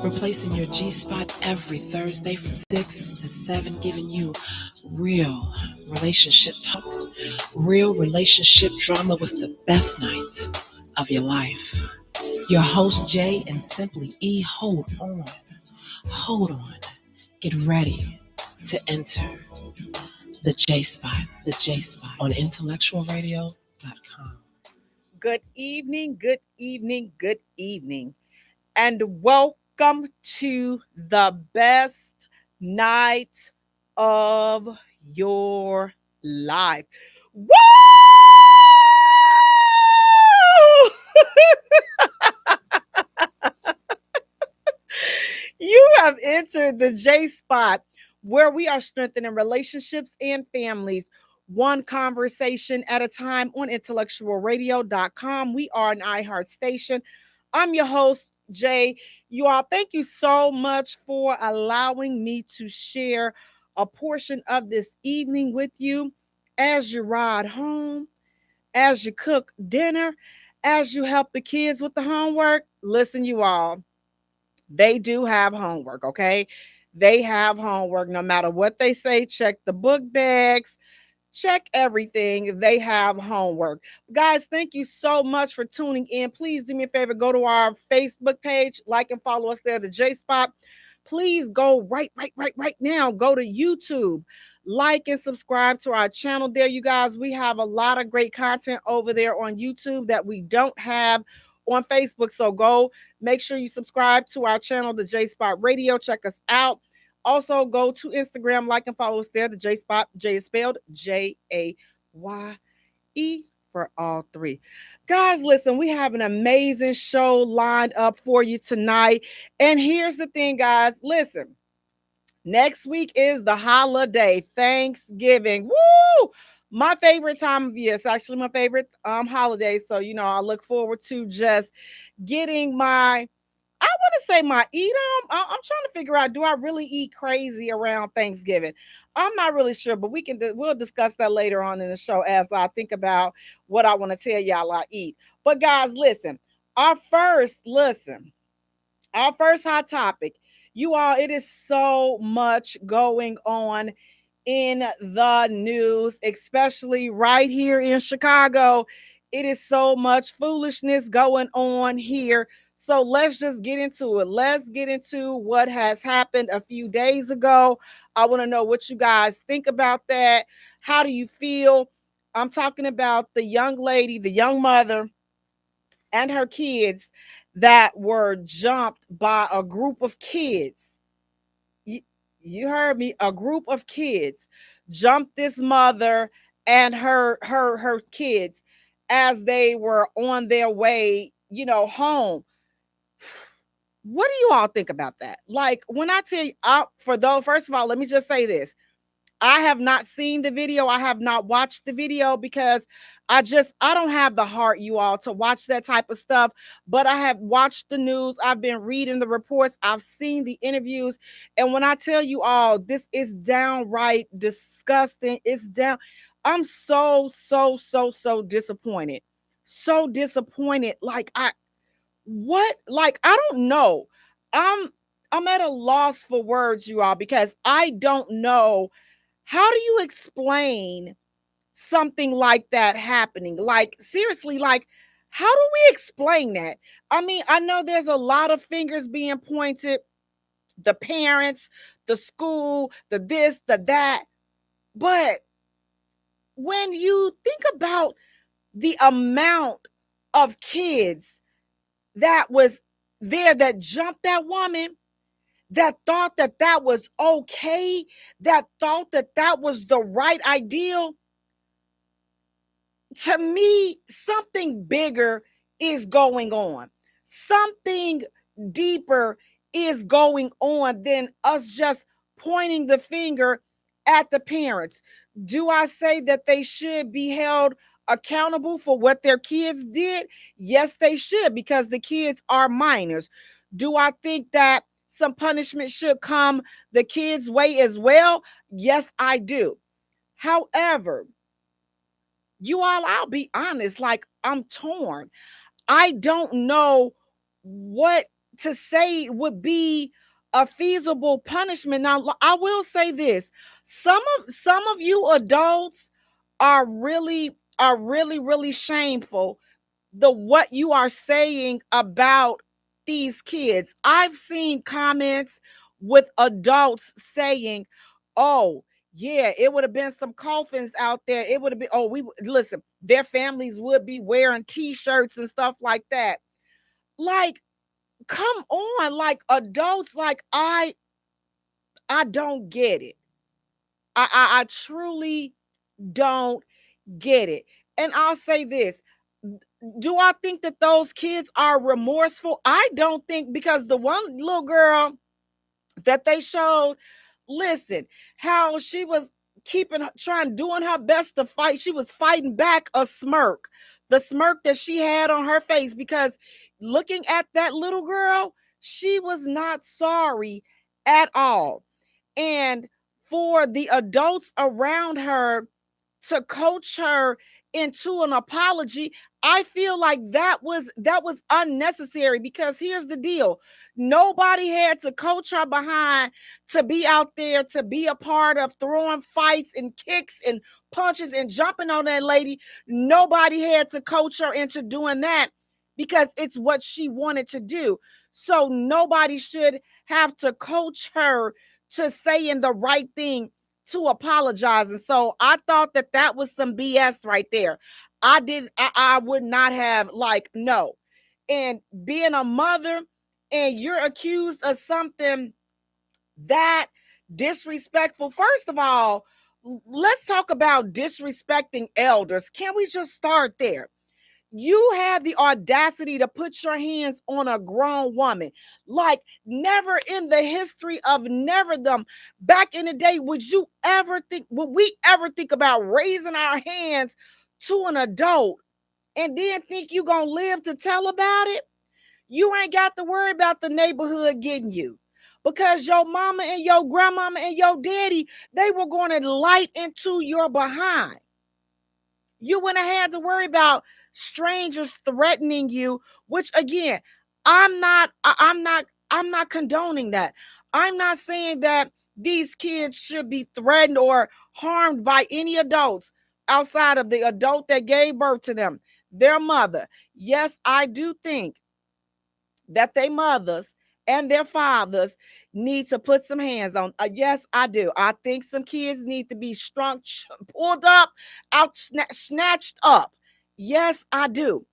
replacing your G Spot every Thursday from 6 to 7, giving you real relationship talk, real relationship drama with the best night of your life. Your host, Jay and Simply E, hold on, get ready to enter the Jaye Spot on IntellectualRadio-Podcast. Good evening, good evening, good evening, and welcome to the best night of your life. Woo! You have entered the Jaye Spot, where we are strengthening relationships and families, one conversation at a time on IntellectualRadio.com. We are an iHeart station. I'm your host, Jay. You all, thank you so much for allowing me to share a portion of this evening with you as you ride home, as you cook dinner, as you help the kids with the homework. Listen, you all, they do have homework, okay? They have homework no matter what they say. Check the book bags, check everything. They have homework. Guys, thank you so much for tuning in. Please do me a favor, go to our Facebook page, like and follow us there, the Jaye Spot. Please go right now. Go to YouTube. Like and subscribe to our channel there, you guys. We have a lot of great content over there on YouTube that we don't have on Facebook. So go make sure you subscribe to our channel, the Jaye Spot Radio. Check us out. Also, go to Instagram, like and follow us there, the Jaye Spot. Jay is spelled Jaye for all three. Guys, listen, we have an amazing show lined up for you tonight. And here's the thing, guys. Listen, next week is the holiday, Thanksgiving. Woo! My favorite time of year. It's actually my favorite holiday. So, I look forward to just getting my eat on. I'm trying to figure out, do I really eat crazy around Thanksgiving? I'm not really sure, but we'll discuss that later on in the show as I think about what I want to tell y'all I eat. But guys, listen, our first hot topic, you all, it is so much going on in the news, especially right here in Chicago. It is so much foolishness going on here. So let's just get into it. Let's get into what has happened a few days ago. I want to know what you guys think about that. How do you feel? I'm talking about the young lady, the young mother, and her kids that were jumped by a group of kids. You heard me. A group of kids jumped this mother and her kids as they were on their way, home. What do you all think about that? Like, when I tell you, first of all, let me just say this. I have not seen the video. I have not watched the video because I don't have the heart, you all, to watch that type of stuff. But I have watched the news. I've been reading the reports. I've seen the interviews. And when I tell you all, this is downright disgusting. I'm so disappointed. So disappointed. I don't know. I'm at a loss for words, you all, because I don't know. How do you explain something like that happening? Like, seriously, how do we explain that? I mean, I know there's a lot of fingers being pointed, the parents, the school, the this, the that. But when you think about the amount of kids that was there that jumped that woman, that thought that was okay, that thought that was the right ideal, to me, something bigger is going on. Something deeper is going on than us just pointing the finger at the parents. Do I say that they should be held accountable for what their kids did? Yes, they should, because the kids are minors. Do I think that some punishment should come the kids' way as well? Yes, I do. However, you all, I'll be honest, I'm torn. I don't know what to say would be a feasible punishment. Now, I will say this: some of you adults are really shameful the what you are saying about these kids. I've seen comments with adults saying, "Oh, yeah, it would have been some coffins out there. It would have been, oh, we listen, their families would be wearing t-shirts and stuff like that." Like, come on, like adults, like I don't get it. I truly don't get it. And I'll say this: do I think that those kids are remorseful? I don't think, because the one little girl that they showed, listen, how she was doing her best to fight. She was fighting back a smirk, the smirk that she had on her face, because looking at that little girl, she was not sorry at all. And for the adults around her to coach her into an apology, I feel like that was unnecessary, because here's the deal: nobody had to coach her behind to be out there, to be a part of throwing fights and kicks and punches and jumping on that lady. Nobody had to coach her into doing that, because it's what she wanted to do. So nobody should have to coach her to saying the right thing, to apologizing. So I thought that that was some BS right there. I would not have, like, no. And being a mother and you're accused of something that disrespectful. First of all, let's talk about disrespecting elders. Can we just start there? You have the audacity to put your hands on a grown woman. Like, never in the history of neverdom, back in the day, would we ever think about raising our hands to an adult and then think you gonna live to tell about it? You ain't got to worry about the neighborhood getting you, because your mama and your grandmama and your daddy, they were going to light into your behind. You wouldn't have had to worry about strangers threatening you, which again, I'm not condoning that. I'm not saying that these kids should be threatened or harmed by any adults outside of the adult that gave birth to them, their mother. Yes, I do think that their mothers and their fathers need to put some hands on. Yes, I do. I think some kids need to be strung, pulled up, snatched up. Yes, I do.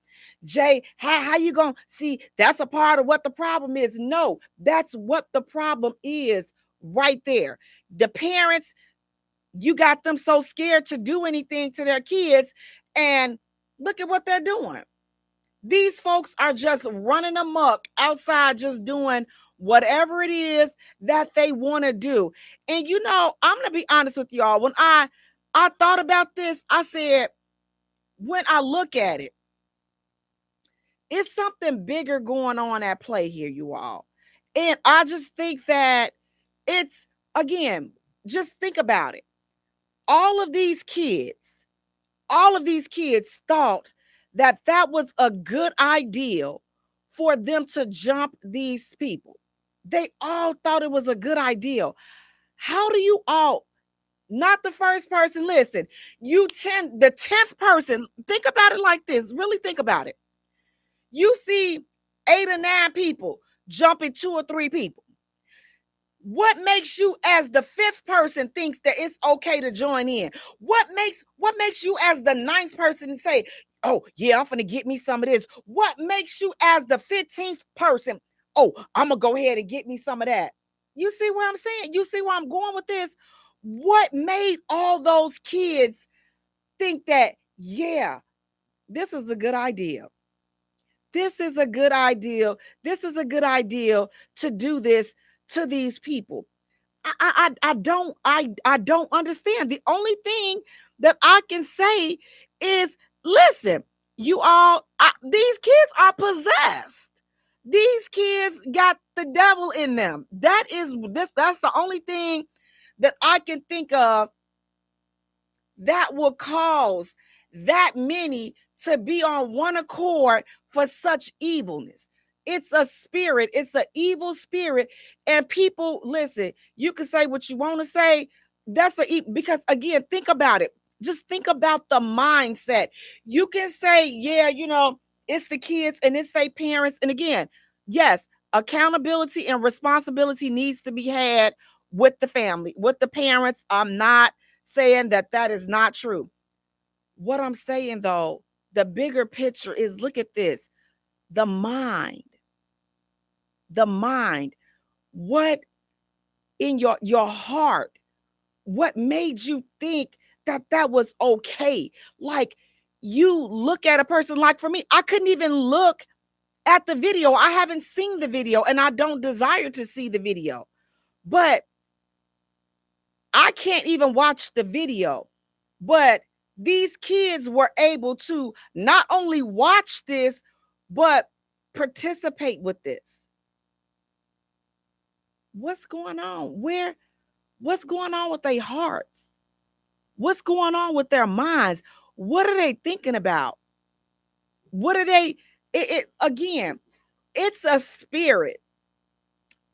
Jay, how you gonna see? That's a part of what the problem is. No, that's what the problem is right there. The parents, you got them so scared to do anything to their kids, and look at what they're doing. These folks are just running amok outside, just doing whatever it is that they want to do. And I'm going to be honest with y'all. When I thought about this, I said, when I look at it, it's something bigger going on at play here, you all. And I just think that it's, again, just think about it. All of these kids thought that that was a good idea for them to jump these people. They all thought it was a good idea. How do you all, not the first person, listen, the 10th person, think about it like this, really think about it. You see 8 or 9 people jumping 2 or 3 people. What makes you, as the 5th person, thinks that it's okay to join in? What makes you, as the 9th person, say, "Oh yeah, I'm gonna get me some of this"? What makes you, as the 15th person, "Oh, I'm gonna go ahead and get me some of that"? You see where I'm saying? You see where I'm going with this? What made all those kids think that, yeah, this is a good idea? This is a good idea. This is a good idea to do this to these people. I don't understand. The only thing that I can say is, listen, you all, these kids are possessed. These kids got the devil in them. That's the only thing that I can think of that will cause that many to be on one accord for such evilness. It's a spirit. It's an evil spirit. And people, listen, you can say what you want to say. Because again, think about it. Just think about the mindset. You can say, yeah, it's the kids and it's their parents. And again, yes, accountability and responsibility needs to be had with the family, with the parents. I'm not saying that is not true. What I'm saying though, the bigger picture is, look at this. The mind. The mind. What in your heart, what made you think that was okay? Like, you look at a person, like for me, I couldn't even look at the video. I haven't seen the video and I don't desire to see the video. But I can't even watch the video. But these kids were able to not only watch this, but participate with this. What's going on? What's going on with their hearts? What's going on with their minds? What are they thinking about? What are they? Again, it's a spirit.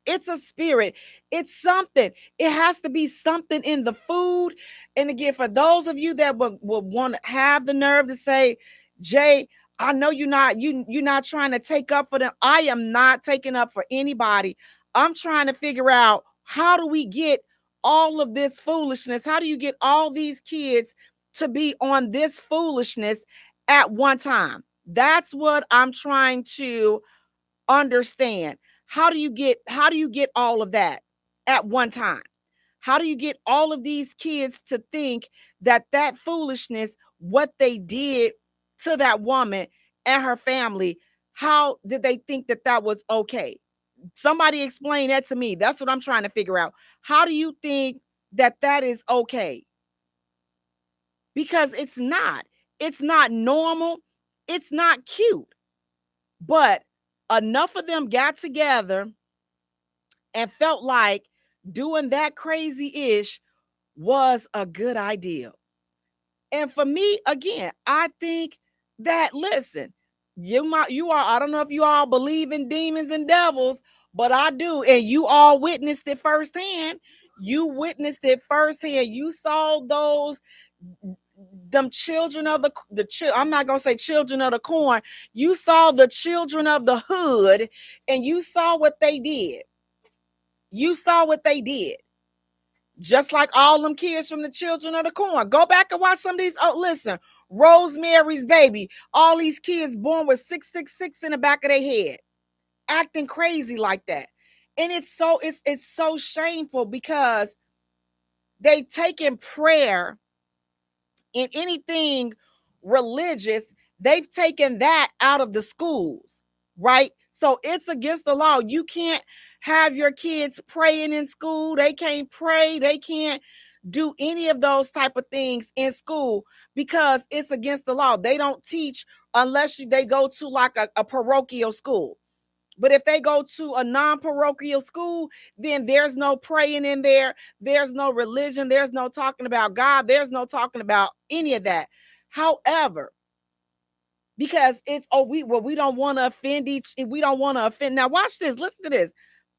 It's a spirit. It's something. It has to be something in the food. And again, for those of you that would want to have the nerve to say, Jay, I know you're not trying to take up for them. I am not taking up for anybody. I'm trying to figure out, how do we get all of this foolishness? How do you get all these kids to be on this foolishness at one time? That's what I'm trying to understand. How do you get all of that at one time? How do you get all of these kids to think that foolishness, what they did to that woman and her family, how did they think that was okay? Somebody explain that to me. That's what I'm trying to figure out. How do you think that is okay? Because it's not. It's not normal. It's not cute. But enough of them got together and felt like doing that crazy-ish was a good idea. And for me, again, I think that, listen, I don't know if you all believe in demons and devils, but I do. And you all witnessed it firsthand. You witnessed it firsthand. You saw them children of I'm not going to say children of the corn. You saw the children of the hood, and you saw what they did. You saw what they did. Just like all them kids from the children of the corn. Go back and watch some of these. Oh, listen, Rosemary's Baby. All these kids born with 666 in the back of their head, acting crazy like that. And it's so shameful, because they've taken prayer in anything religious. They've taken that out of the schools, right? So it's against the law. You can't have your kids praying in school. They can't pray. They can't do any of those type of things in school, because it's against the law. They don't teach unless they go to like a parochial school. But if they go to a non-parochial school, then there's no praying in there. There's no religion. There's no talking about God. There's no talking about any of that. However, because we don't want to offend we don't want to offend. Now watch this. Listen to this.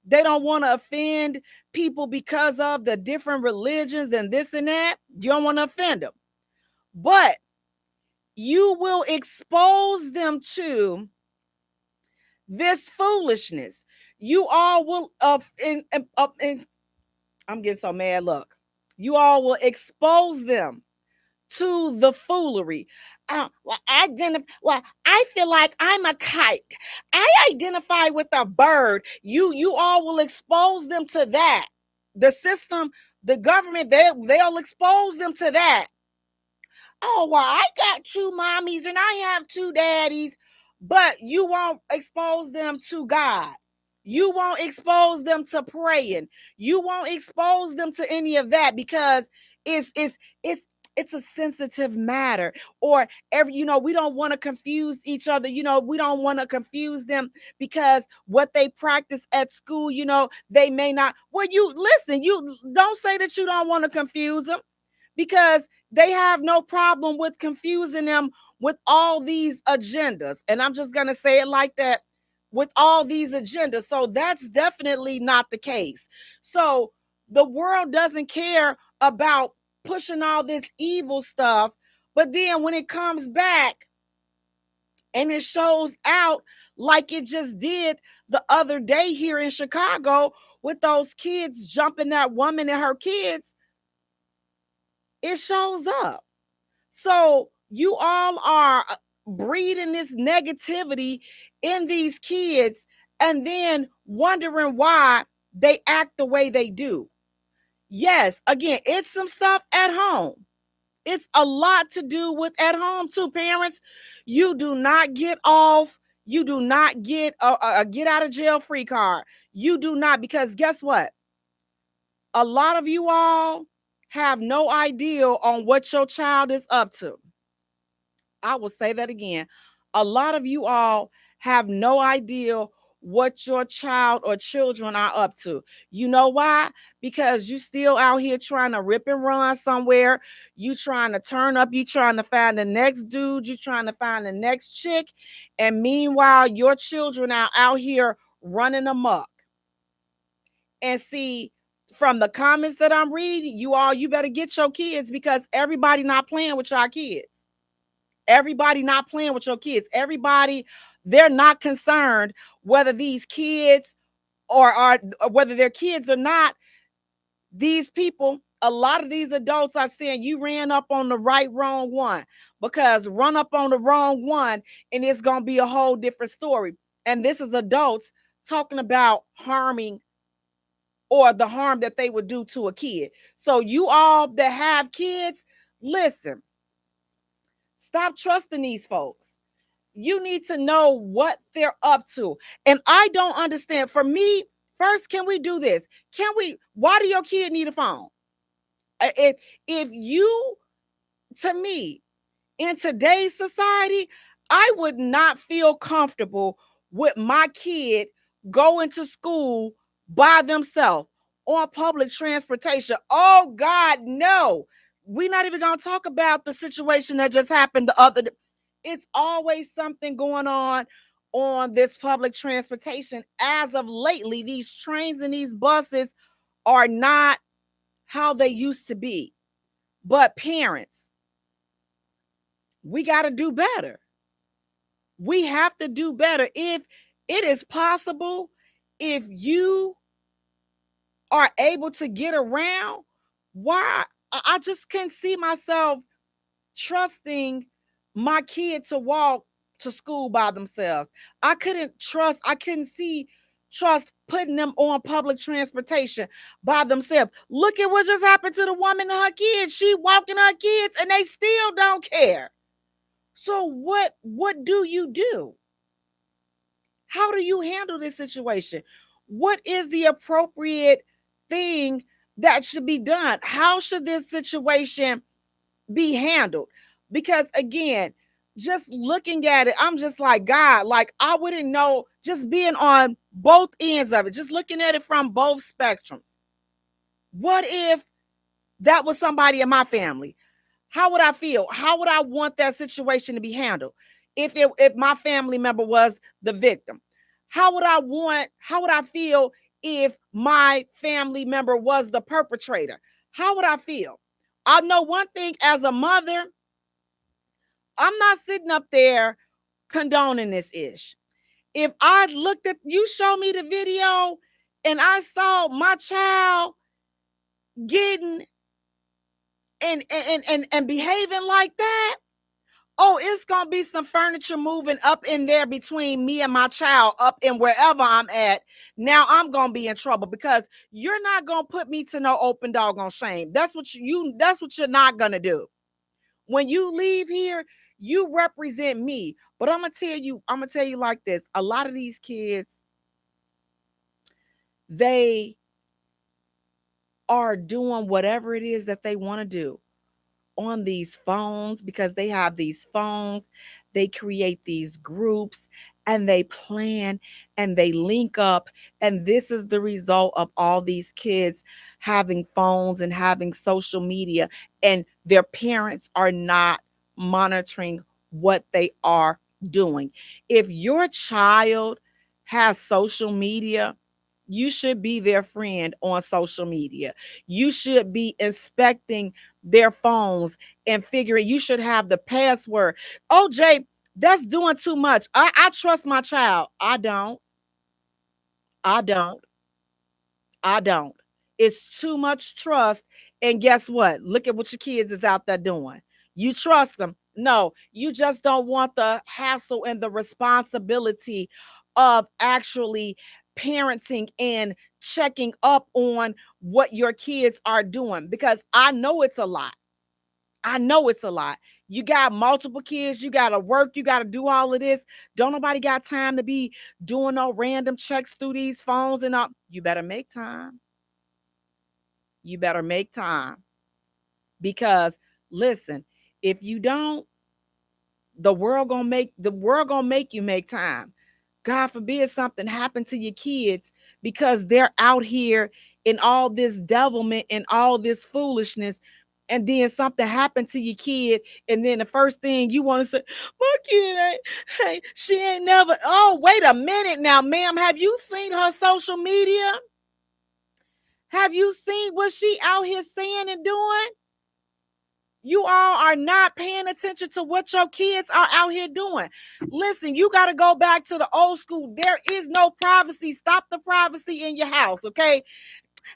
They don't want to offend people because of the different religions and this and that. You don't want to offend them. But you will expose them to this foolishness. You all will I'm getting so mad. Look, you all will expose them to the foolery. I feel like I'm a kite. I identify with a bird. You all will expose them to that. The system, the government, they'll expose them to that. Oh, well, I got two mommies and I have two daddies, but you won't expose them to God. You won't expose them to praying. You won't expose them to any of that, because it's a sensitive matter. Or we don't want to confuse each other. We don't want to confuse them, because what they practice at school, they may not. Well, you listen, you don't say that you don't want to confuse them, because they have no problem with confusing them with all these agendas. And I'm just going to say it like that. with all these agendas. So that's definitely not the case. So the world doesn't care about pushing all this evil stuff, but then when it comes back and it shows out like it just did the other day here in Chicago with those kids jumping that woman and her kids, it shows up. So you all are breeding this negativity in these kids and then wondering why they act the way they do. Yes, again, it's some stuff at home. It's a lot to do with at home too, parents. You do not get off. You do not get a get out of jail free card. You do not, because guess what? A lot of you all have no idea on what your child is up to. I will say that again. A lot of you all have no idea what your child or children are up to. You know why? Because you still out here trying to rip and run somewhere. You trying to turn up. You trying to find the next dude. You trying to find the next chick. And meanwhile, your children are out here running amok. And see, from the comments that I'm reading, you better get your kids, because everybody not playing with your kids. Everybody not playing with your kids. Everybody, they're not concerned whether these kids or whether they're kids or not. These people, a lot of these adults are saying you ran up on the wrong one, because run up on the wrong one and it's going to be a whole different story. And this is adults talking about harming or the harm that they would do to a kid. So you all that have kids, listen, stop trusting these folks. You need to know what they're up to. And I don't understand. For me, first, can we do this? Why do your kid need a phone? If you, to me, in today's society, I would not feel comfortable with my kid going to school by themselves on public transportation. Oh God, no. We're not even going to talk about the situation that just happened the other day. It's always something going on this public transportation. As of lately, these trains and these buses are not how they used to be. But parents, we got to do better. We have to do better. If it is possible, if you are able to get around, why? I just can't see myself trusting my kid to walk to school by themselves. I couldn't trust putting them on public transportation by themselves. Look at what just happened to the woman and her kids. She walking her kids and they still don't care. So what do you do? How do you handle this situation? What is the appropriate thing that should be done? How should this situation be handled? Because again, just looking at it, I'm just like, God, like I wouldn't know, just being on both ends of it, just looking at it from both spectrums. What if that was somebody in my family? How would I feel? How would I want that situation to be handled? If my family member was the victim, how would I feel if my family member was the perpetrator? How would I feel? I know one thing, as a mother, I'm not sitting up there condoning this ish. If I looked at, you show me the video and I saw my child getting and behaving like that, oh, it's gonna be some furniture moving up in there between me and my child, up in wherever I'm at. Now I'm gonna be in trouble, because you're not gonna put me to no open doggone shame. That's what you're not gonna do. When you leave here, you represent me. But I'm gonna tell you like this: a lot of these kids, they are doing whatever it is that they want to do on these phones, because they have these phones. They create these groups and they plan and they link up. And this is the result of all these kids having phones and having social media, and their parents are not monitoring what they are doing. If your child has social media, you should be their friend on social media. You should be inspecting their phones and figuring, you should have the password. Oh, Jay, that's doing too much. I trust my child. I don't. I don't. I don't. It's too much trust. And guess what? Look at what your kids is out there doing. You trust them. No, you just don't want the hassle and the responsibility of actually parenting and checking up on what your kids are doing, because I know it's a lot. I know it's a lot. You got multiple kids, you got to work, you got to do all of this. Don't nobody got time to be doing no random checks through these phones and all. You better make time. You better make time, because listen, if you don't, the world gonna make you make time. God forbid something happened to your kids because they're out here in all this devilment and all this foolishness, and then something happened to your kid, and then the first thing you want to say, my kid ain't, hey, she ain't never. Oh, wait a minute now, ma'am. Have you seen her social media? Have you seen what she out here saying and doing? You all are not paying attention to what your kids are out here doing. Listen, you got to go back to the old school. There is no privacy. Stop the privacy in your house, okay?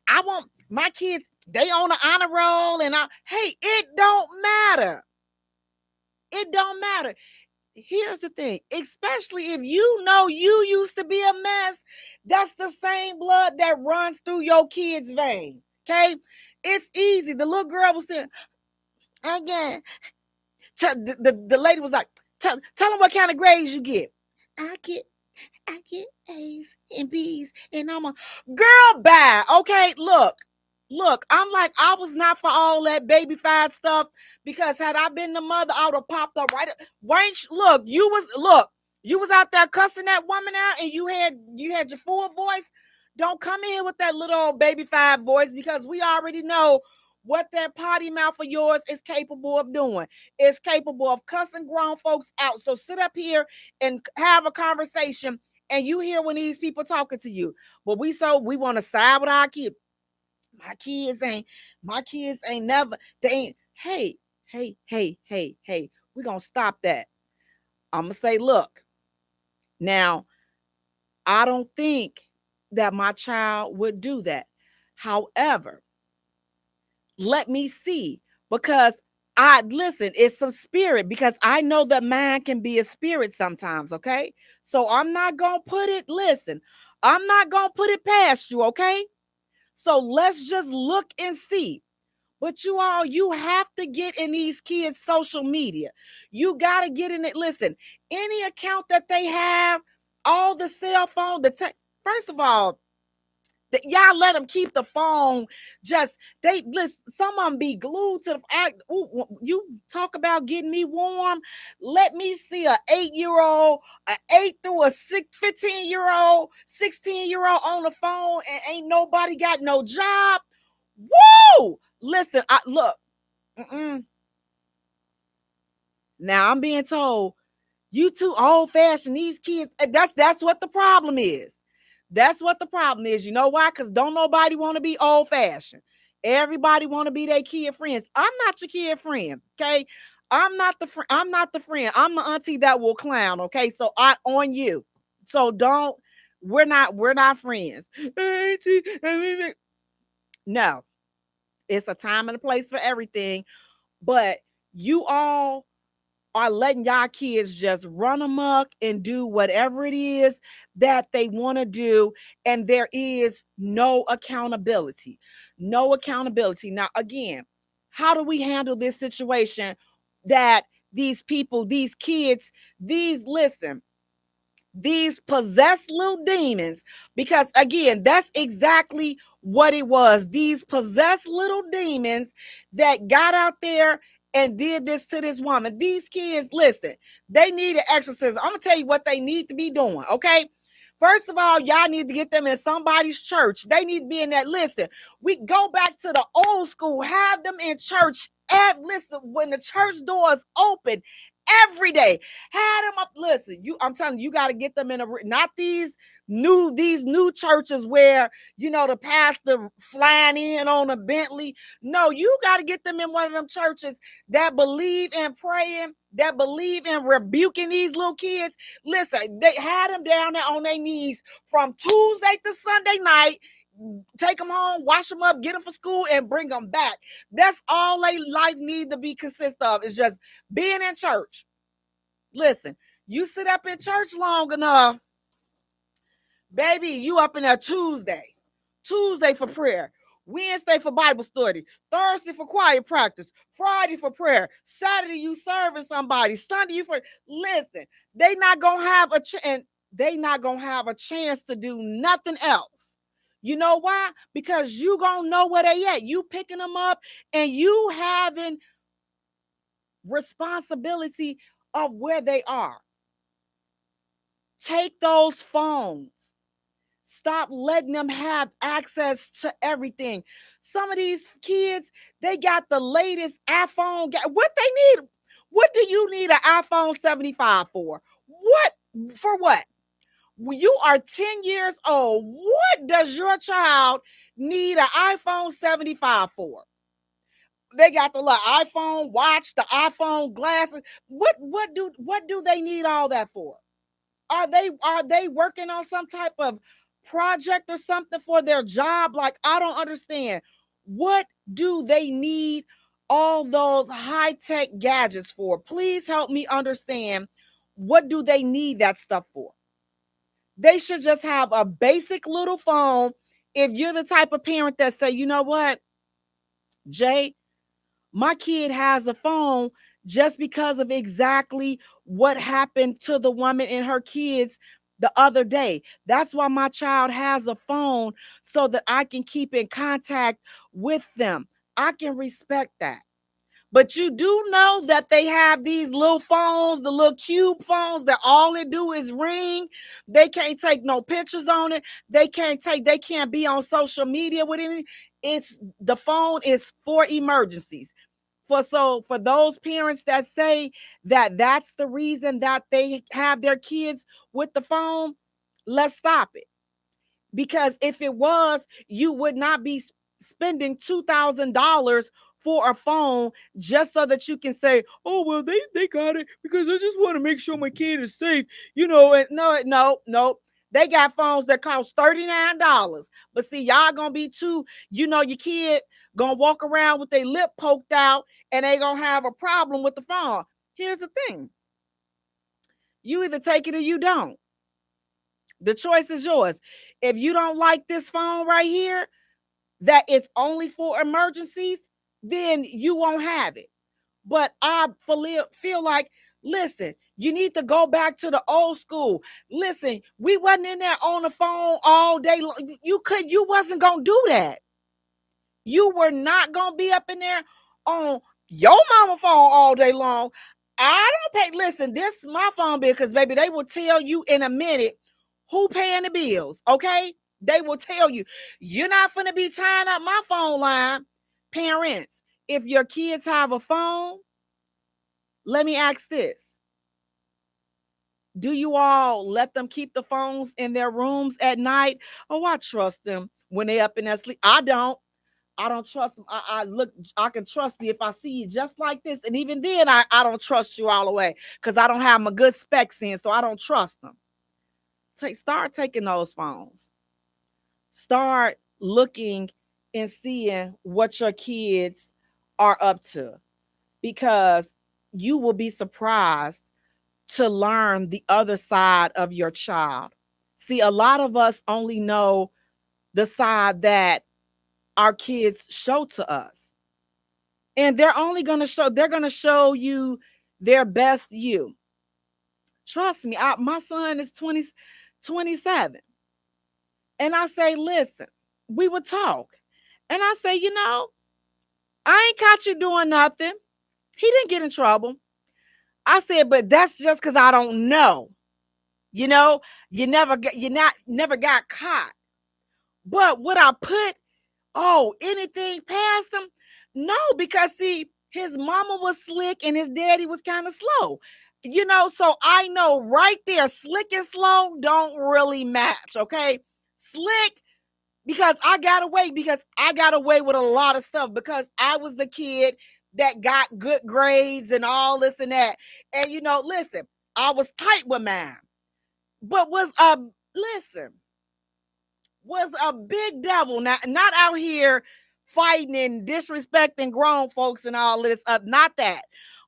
I want my kids, they on an honor roll, and hey, it don't matter. It don't matter. Here's the thing, especially if you know you used to be a mess, that's the same blood that runs through your kids' veins, okay? It's easy. The little girl was saying, again, the lady was like, tell them what kind of grades you get. I get A's and B's, and I'm a girl. Bye. Okay, look. I'm like, I was not for all that baby fied stuff, because had I been the mother, I would have popped up right. Look, you was out there cussing that woman out, and you had your full voice. Don't come in here with that little old baby fied voice, because we already know what that potty mouth of yours is capable of doing. It's capable of cussing grown folks out. So sit up here and have a conversation, and you hear when these people talking to you. But we want to side with our kids. My kids ain't never, they ain't, hey, we're going to stop that. I'm going to say, look, now, I don't think that my child would do that. However, let me see, because it's some spirit, because I know that man can be a spirit sometimes, okay? So I'm not going to put it past you, okay? So let's just look and see. But you have to get in these kids' social media. You got to get in it. Listen, any account that they have, all the cell phone, first of all, y'all let them keep the phone. Some of them be glued to the. You talk about getting me warm. Let me see a 8-year-old, an 8 through a 15-year-old, 16-year-old on the phone, and ain't nobody got no job. Woo! Listen, look. Now I'm being told you too old fashioned. These kids. That's what the problem is. That's what the problem is. You know why? Because don't nobody want to be old fashioned. Everybody want to be their kid friends. I'm not your kid friend. Okay. I'm not the friend. I'm the auntie that will clown. Okay. So I on you. So we're not friends. No, it's a time and a place for everything. But you all are letting y'all kids just run amok and do whatever it is that they want to do. And there is no accountability. No accountability. Now, again, how do we handle this situation that these people, these kids, these possessed little demons, because again, that's exactly what it was. These possessed little demons that got out there and did this to this woman. These kids, listen, they need an exorcism. I'm gonna tell you what they need to be doing, okay? First of all, y'all need to get them in somebody's church. They need to be in that. Listen, we go back to the old school, have them in church. Listen, when the church doors open, every day. Had them up. Listen, I'm telling you, you got to get them in not these new churches where the pastor flying in on a Bentley. No, you got to get them in one of them churches that believe in praying, that believe in rebuking these little kids. Listen, they had them down there on their knees from Tuesday to Sunday night. Take them home, wash them up, get them for school, and bring them back. That's all they life need to be consist of, is just being in church. Listen, you sit up in church long enough, baby, you up in there Tuesday for prayer, Wednesday for Bible study, Thursday for choir practice, Friday for prayer, Saturday you serving somebody, Sunday you for. Listen, they not gonna have a chance to do nothing else. You know why? Because you gonna know where they at. You picking them up and you having responsibility of where they are. Take those phones. Stop letting them have access to everything. Some of these kids, they got the latest iPhone. What they need? What do you need an iPhone 75 for? What? For what? When you are 10 years old, what does your child need an iPhone 75 for? They got the iPhone watch, the iPhone glasses. What do they need all that for? Are they working on some type of project or something for their job? Like, I don't understand. What do they need all those high-tech gadgets for? Please help me understand. What do they need that stuff for? They should just have a basic little phone. If you're the type of parent that say, you know what, Jay, my kid has a phone just because of exactly what happened to the woman and her kids the other day. That's why my child has a phone, so that I can keep in contact with them. I can respect that. But you do know that they have these little phones, the little cube phones, that all it do is ring. They can't take no pictures on it. They can't be on social media with it. The phone is for emergencies. For those parents that say that that's the reason that they have their kids with the phone, let's stop it. Because if it was, you would not be spending $2,000 for a phone just so that you can say, oh, well, they got it because I just want to make sure my kid is safe. And no. They got phones that cost $39. But see, y'all gonna be your kid gonna walk around with their lip poked out and they gonna have a problem with the phone. Here's the thing. You either take it or you don't. The choice is yours. If you don't like this phone right here, that it's only for emergencies, then you won't have it. But I feel like, listen, you need to go back to the old school. Listen, we wasn't in there on the phone all day long. You wasn't going to do that. You were not going to be up in there on your mama phone all day long. I don't pay. Listen, this is my phone bill because, baby, they will tell you in a minute who paying the bills, okay? They will tell you. You're not going to be tying up my phone line. Parents, if your kids have a phone, let me ask this. Do you all let them keep the phones in their rooms at night? Oh, I trust them when they up in their sleep. I don't trust them. I can trust you if I see you just like this. And even then, I don't trust you all the way because I don't have my good specs in, so I don't trust them. Start taking those phones. Start looking and seeing what your kids are up to, because you will be surprised to learn the other side of your child. See, a lot of us only know the side that our kids show to us. And they're going to show you their best you. Trust me, my son is 27. And I say, listen, we would talk. And I say, I ain't caught you doing nothing. He didn't get in trouble. I said, but that's just because I don't know. You never got caught. But would I put anything past him? No, because see, his mama was slick and his daddy was kind of slow. So I know right there, slick and slow don't really match, okay? Slick, because I got away with a lot of stuff because I was the kid that got good grades and all this and that. And listen, I was tight with mine, but listen, was a big devil. Not out here fighting and disrespecting grown folks and all this. Not that.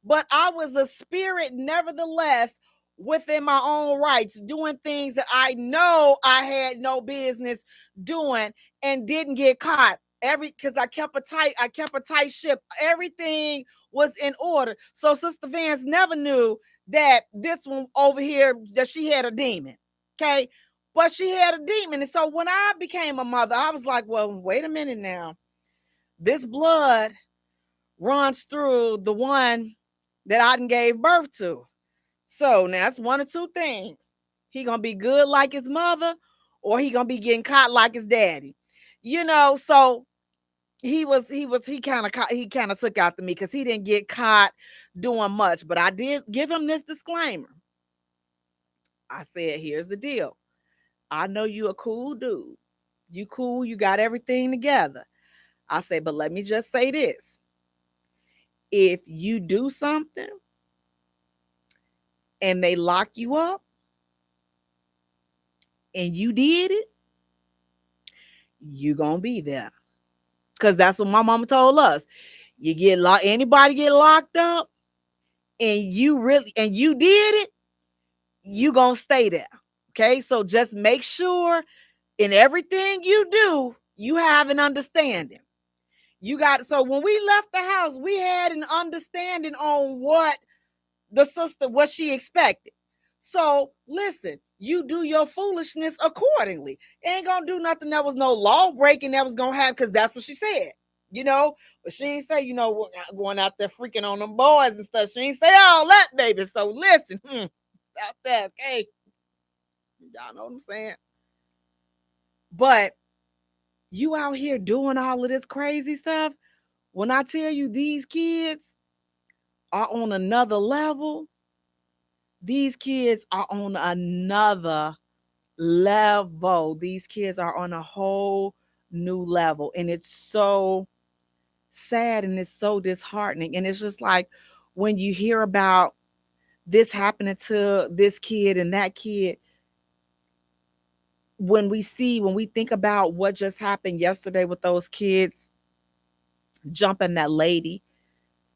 But I was a spirit, nevertheless, within my own rights, doing things that I know I had no business doing and didn't get caught. Because I kept a tight ship. Everything was in order. So Sister Vance never knew that this one over here, that she had a demon. Okay. But she had a demon. And so when I became a mother, I was like, well, wait a minute now. This blood runs through the one that I done gave birth to. So now it's one of two things. He gonna be good like his mother, or he gonna be getting caught like his daddy. So he kind of took out to me because he didn't get caught doing much. But I did give him this disclaimer. I said, here's the deal. I know you a cool dude. You cool. You got everything together. I say, but let me just say this. If you do something and they lock you up and you did it, you gonna be there. Because that's what my mama told us. You get locked, anybody get locked up and you did it, you gonna stay there. Okay. So just make sure in everything you do, you have an understanding. So when we left the house, we had an understanding on what she expected. So listen, you do your foolishness accordingly. Ain't gonna do nothing that was no law breaking that was gonna happen, because that's what she said. But she ain't say, going out there freaking on them boys and stuff. She ain't say all that, baby. So listen, out there, okay? Y'all know what I'm saying? But you out here doing all of this crazy stuff. When I tell you these kids are on another level, these kids are on another level. These kids are on a whole new level. And it's so sad and it's so disheartening. And it's just like when you hear about this happening to this kid and that kid, when we think about what just happened yesterday with those kids jumping that lady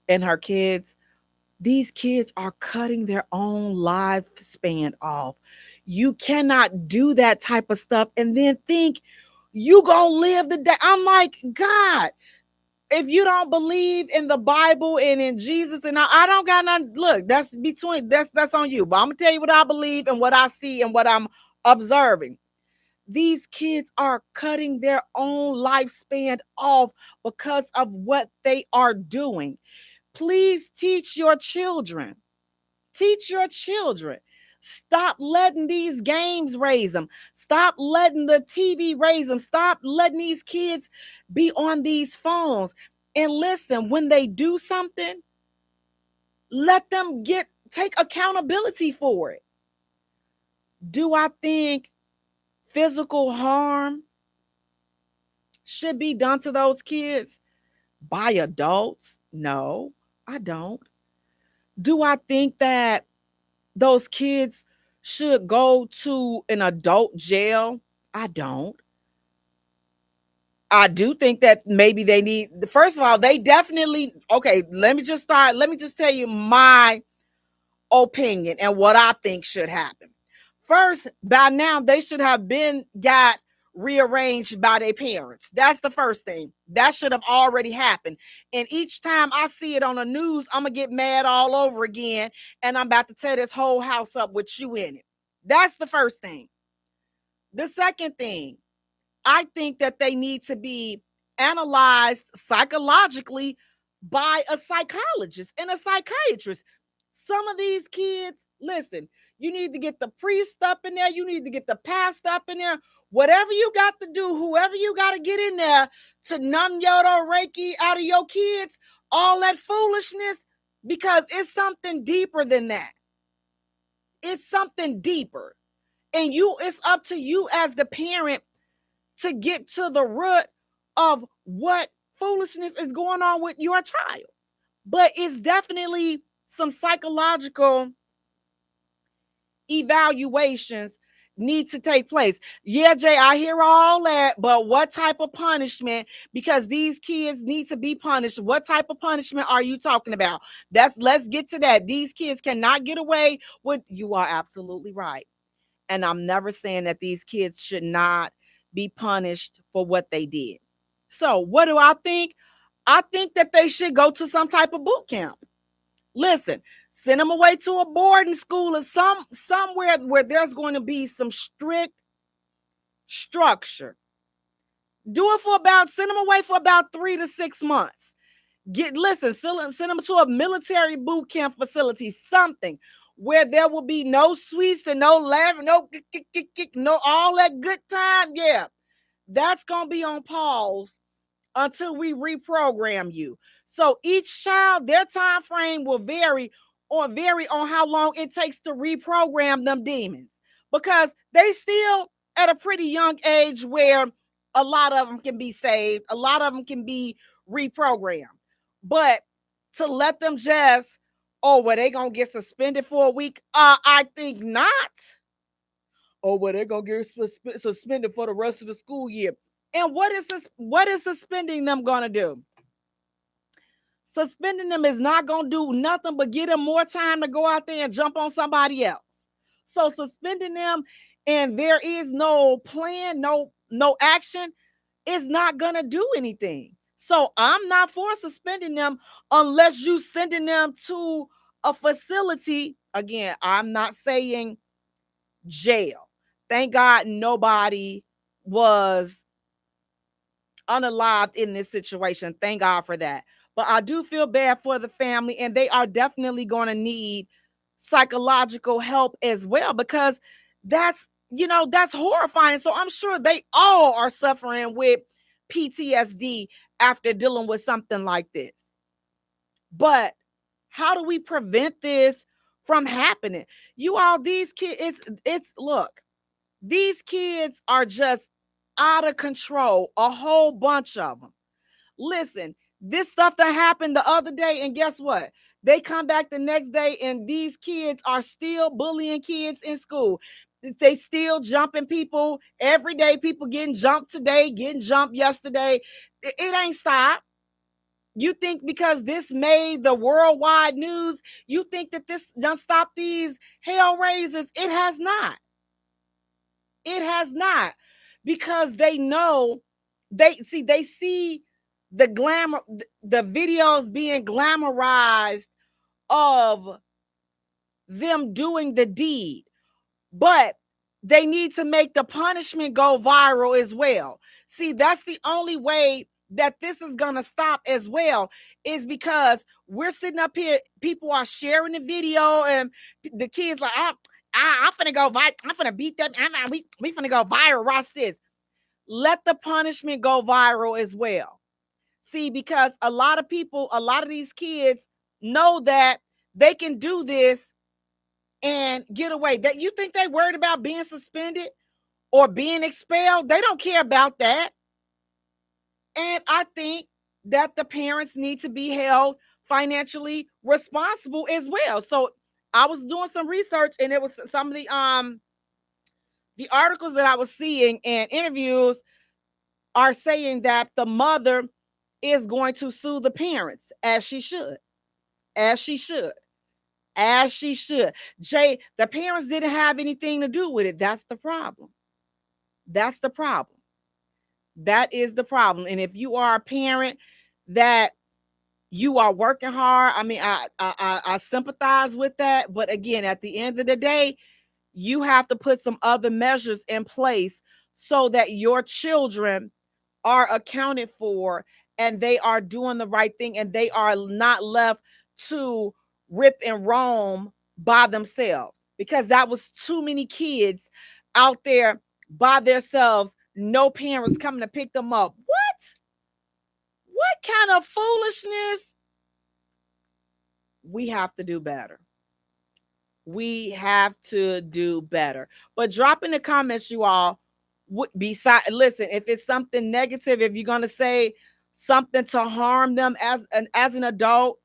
and her kids, these kids are cutting their own lifespan off. You cannot do that type of stuff and then think you gonna live the day. I'm like, God, if you don't believe in the Bible and in Jesus, and I don't got none. Look, that's on you. But I'm gonna tell you what I believe and what I see and what I'm observing. These kids are cutting their own lifespan off because of what they are doing. Please teach your children. Teach your children. Stop letting these games raise them. Stop letting the TV raise them. Stop letting these kids be on these phones. And listen, when they do something, let them take accountability for it. Do I think physical harm should be done to those kids by adults? No, I don't. Do I think that those kids should go to an adult jail? I don't. I do think that maybe they need, first of all, they definitely, okay, let me just tell you my opinion and what I think should happen. First, by now, they should have got rearranged by their parents. That's the first thing. That should have already happened. And each time I see it on the news, I'm going to get mad all over again. And I'm about to tear this whole house up with you in it. That's the first thing. The second thing, I think that they need to be analyzed psychologically by a psychologist and a psychiatrist. Some of these kids, listen, you need to get the priest up in there. You need to get the pastor up in there. Whatever you got to do, whoever you got to get in there to numb yodo reiki out of your kids, all that foolishness, because it's something deeper than that. It's something deeper. And it's up to you as the parent to get to the root of what foolishness is going on with your child. But it's definitely some psychological evaluations need to take place. Yeah, Jay, I hear all that, but what type of punishment? Because these kids need to be punished. What type of punishment are you talking about? Let's get to that. These kids cannot get away with. You are absolutely right. And I'm never saying that these kids should not be punished for what they did. So what do I think? I think that they should go to some type of boot camp. Listen, send them away to a boarding school or somewhere where there's going to be some strict structure. Send them away for about 3 to 6 months. Send them to a military boot camp facility, something where there will be no sweets and no laughing, no all that good time. Yeah, that's going to be on pause until we reprogram you. So each child, their time frame will vary on how long it takes to reprogram them demons, because they still at a pretty young age where a lot of them can be saved, a lot of them can be reprogrammed. But to let them just, well, they gonna get suspended for a week, I think not. Well, they're gonna get suspended for the rest of the school year. And what is suspending them gonna do? Suspending them is not gonna do nothing but get them more time to go out there and jump on somebody else. So suspending them and there is no plan, no action, is not gonna do anything. So I'm not for suspending them unless you sending them to a facility. Again, I'm not saying jail. Thank God nobody was unalived in this situation. Thank God for that. But I do feel bad for the family, and they are definitely going to need psychological help as well, because that's horrifying. So I'm sure they all are suffering with PTSD after dealing with something like this. But how do we prevent this from happening? These kids, look, these kids are just out of control, a whole bunch of them. Listen, this stuff that happened the other day, and guess what? They come back the next day and these kids are still bullying kids in school. They still jumping people every day. People getting jumped today, getting jumped yesterday. It ain't stopped. You think because this made the worldwide news, you think that this done stop these hell raisers? It has not. It has not. Because they know, they see the glamour, the videos being glamorized of them doing the deed. But they need to make the punishment go viral as well. See, that's the only way that this is going to stop as well, is because we're sitting up here, people are sharing the video, and the kids like, I'm finna go viral. I'm finna beat them. We finna go viral. Watch this. Let the punishment go viral as well. See, because a lot of these kids know that they can do this and get away. That you think they worried about being suspended or being expelled? They don't care about that. And I think that the parents need to be held financially responsible as well. So I was doing some research, and it was some of the articles that I was seeing and interviews are saying that the mother is going to sue the parents, as she should. Jay, the parents didn't have anything to do with it. That's the problem. That is the problem. And if you are a parent that you are working hard, I mean, I sympathize with that. But again, at the end of the day, you have to put some other measures in place so that your children are accounted for and they are doing the right thing and they are not left to rip and roam by themselves, because that was too many kids out there by themselves, no parents coming to pick them up. What kind of foolishness? We have to do better. We have to do better. But drop in the comments, you all. Listen, if it's something negative, if you're gonna say something to harm them as an adult,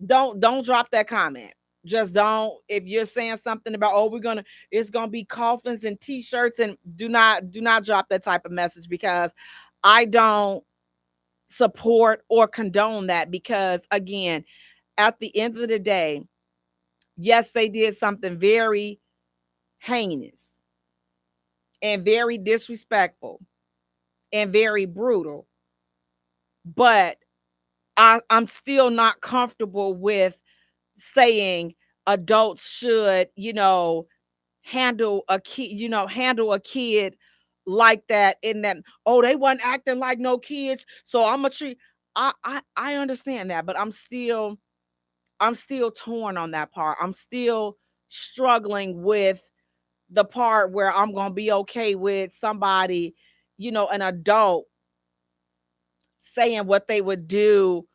don't drop that comment. Just don't. If you're saying something about, oh, it's gonna be coffins and t-shirts, and do not drop that type of message, because I don't support or condone that. Because again, at the end of the day, yes, they did something very heinous and very disrespectful and very brutal, but I'm still not comfortable with saying adults should, handle a kid like that, in that, oh, they wasn't acting like no kids, so I'm a treat. I understand that, but I'm still torn on that part. I'm still struggling with the part where I'm going to be okay with somebody, an adult, saying what they would do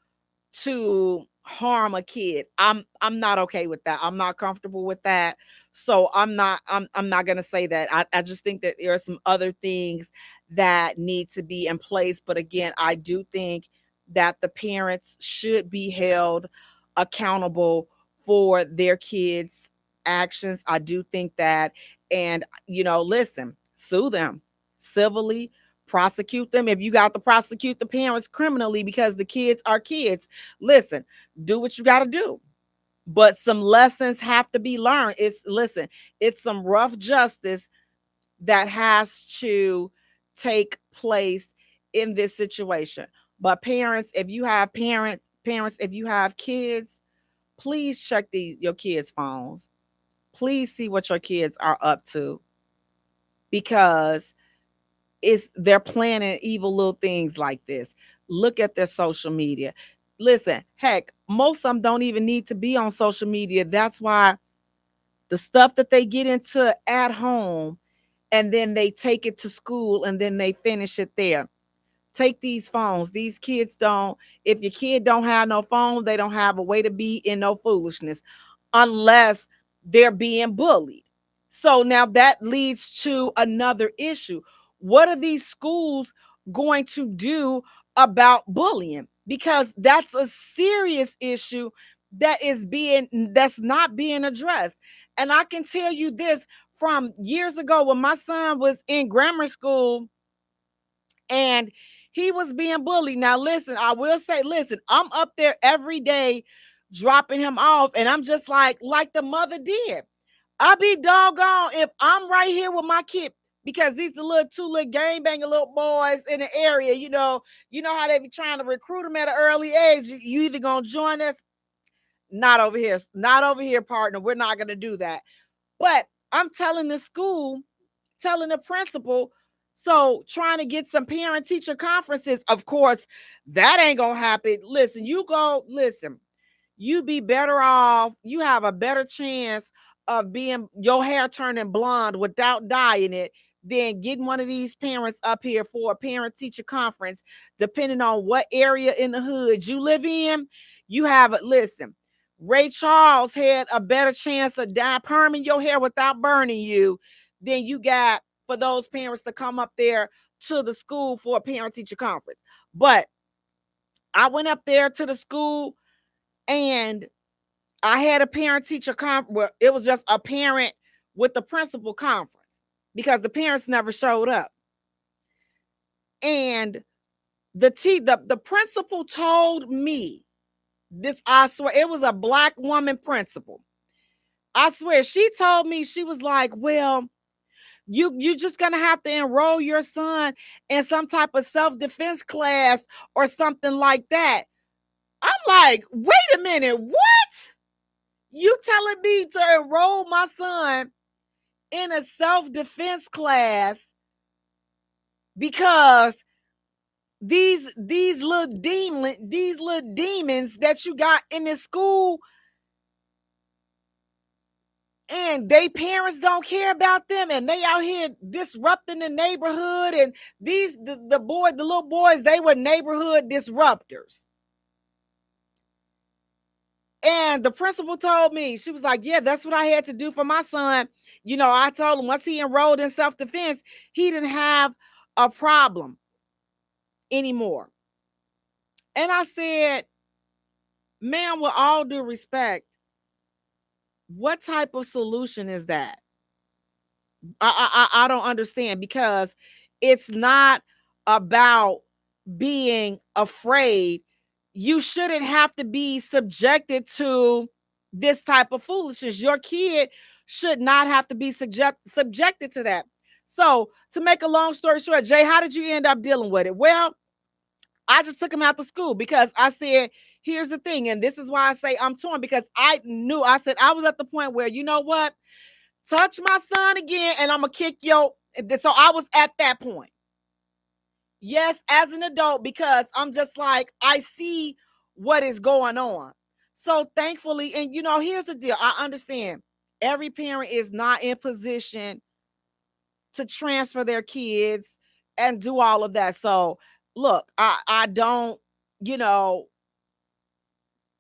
to harm a kid. I'm not okay with that. I'm not comfortable with that. So I'm not gonna say that. I just think that there are some other things that need to be in place. But again, I do think that the parents should be held accountable for their kids' actions. I do think that. And listen, sue them civilly, prosecute them if you got to prosecute the parents criminally, because the kids are kids. Listen, do what you got to do, but some lessons have to be learned. It's some rough justice that has to take place in this situation. But parents, if you have if you have kids, please check your kids' phones. Please see what your kids are up to, because they're planning evil little things like this. Look at their social media. Listen, heck, most of them don't even need to be on social media. That's why the stuff that they get into at home, and then they take it to school, and then they finish it there. Take these phones. These kids don't, if your kid don't have no phone, they don't have a way to be in no foolishness, unless they're being bullied. So now that leads to another issue. What are these schools going to do about bullying? Because that's a serious issue that's not being addressed. And I can tell you this, from years ago when my son was in grammar school and he was being bullied. Now, listen, I will say, listen, I'm up there every day dropping him off, and I'm just like the mother did. I be doggone if I'm right here with my kid, because these the two little gang banging little boys in the area, how they be trying to recruit them at an early age. You either gonna join us, not over here, partner. We're not gonna do that. But I'm telling the school, telling the principal, so trying to get some parent teacher conferences. Of course, that ain't gonna happen. Listen, you be better off. You have a better chance of being your hair turning blonde without dyeing it than getting one of these parents up here for a parent teacher conference. Depending on what area in the hood you live in, you have it. Listen, Ray Charles had a better chance of perming your hair without burning you than you got for those parents to come up there to the school for a parent teacher conference. But I went up there to the school, and I had a parent teacher conference. Well, it was just a parent with the principal conference, because the parents never showed up. And the principal told me this, I swear, it was a Black woman principal. I swear, she told me, she was like, well, you just gonna have to enroll your son in some type of self-defense class or something like that. I'm like, wait a minute, what? You telling me to enroll my son in a self-defense class because these little demons that you got in this school, and they parents don't care about them, and they out here disrupting the neighborhood. And the little boys, they were neighborhood disruptors. And the principal told me, she was like, yeah, that's what I had to do for my son. I told him once he enrolled in self-defense, he didn't have a problem anymore. And I said, ma'am, with all due respect, what type of solution is that? I don't understand, because it's not about being afraid. You shouldn't have to be subjected to this type of foolishness. Your kid should not have to be subjected to that. So, to make a long story short, Jay, how did you end up dealing with it? Well, I just took him out to school, because I said, here's the thing, and this is why I say I'm torn, because I said I was at the point where, you know what? Touch my son again, and I'm going to kick your. So I was at that point. Yes, as an adult, because I'm just like, I see what is going on. So thankfully, and here's the deal. I understand every parent is not in position to transfer their kids and do all of that. So look, I don't,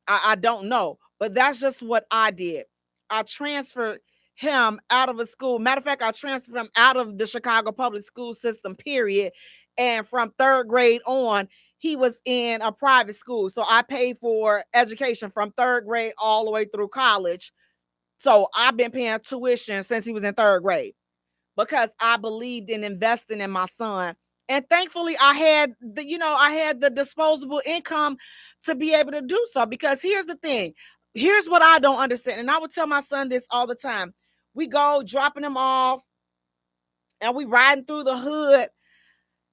I don't know, but that's just what I did. I transferred him out of a school. Matter of fact, I transferred him out of the Chicago public school system, period. And from third grade on, he was in a private school. So I paid for education from third grade all the way through college. So I've been paying tuition since he was in third grade, because I believed in investing in my son. And thankfully I had the disposable income to be able to do so. Because here's the thing. Here's what I don't understand. And I would tell my son this all the time. We go dropping him off and we riding through the hood.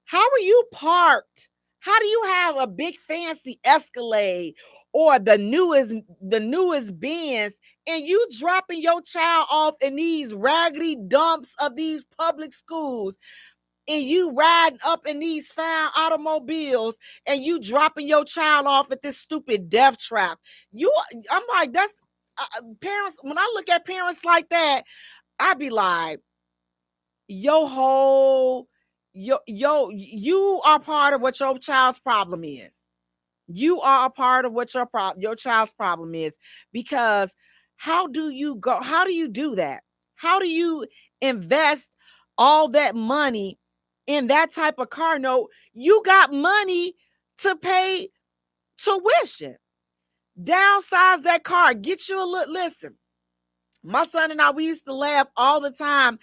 How are you parked? How do you have a big fancy Escalade or the newest Benz, and you dropping your child off in these raggedy dumps of these public schools, and you riding up in these fine automobiles, and you dropping your child off at this stupid death trap? I'm like, that's parents. When I look at parents like that, I be like, you are part of what your child's problem is. You are a part of what your child's problem is. Because how do you do that? How do you invest all that money in that type of car note? You got money to pay tuition. Downsize that car. Get you a little. Listen, my son and I, we used to laugh all the time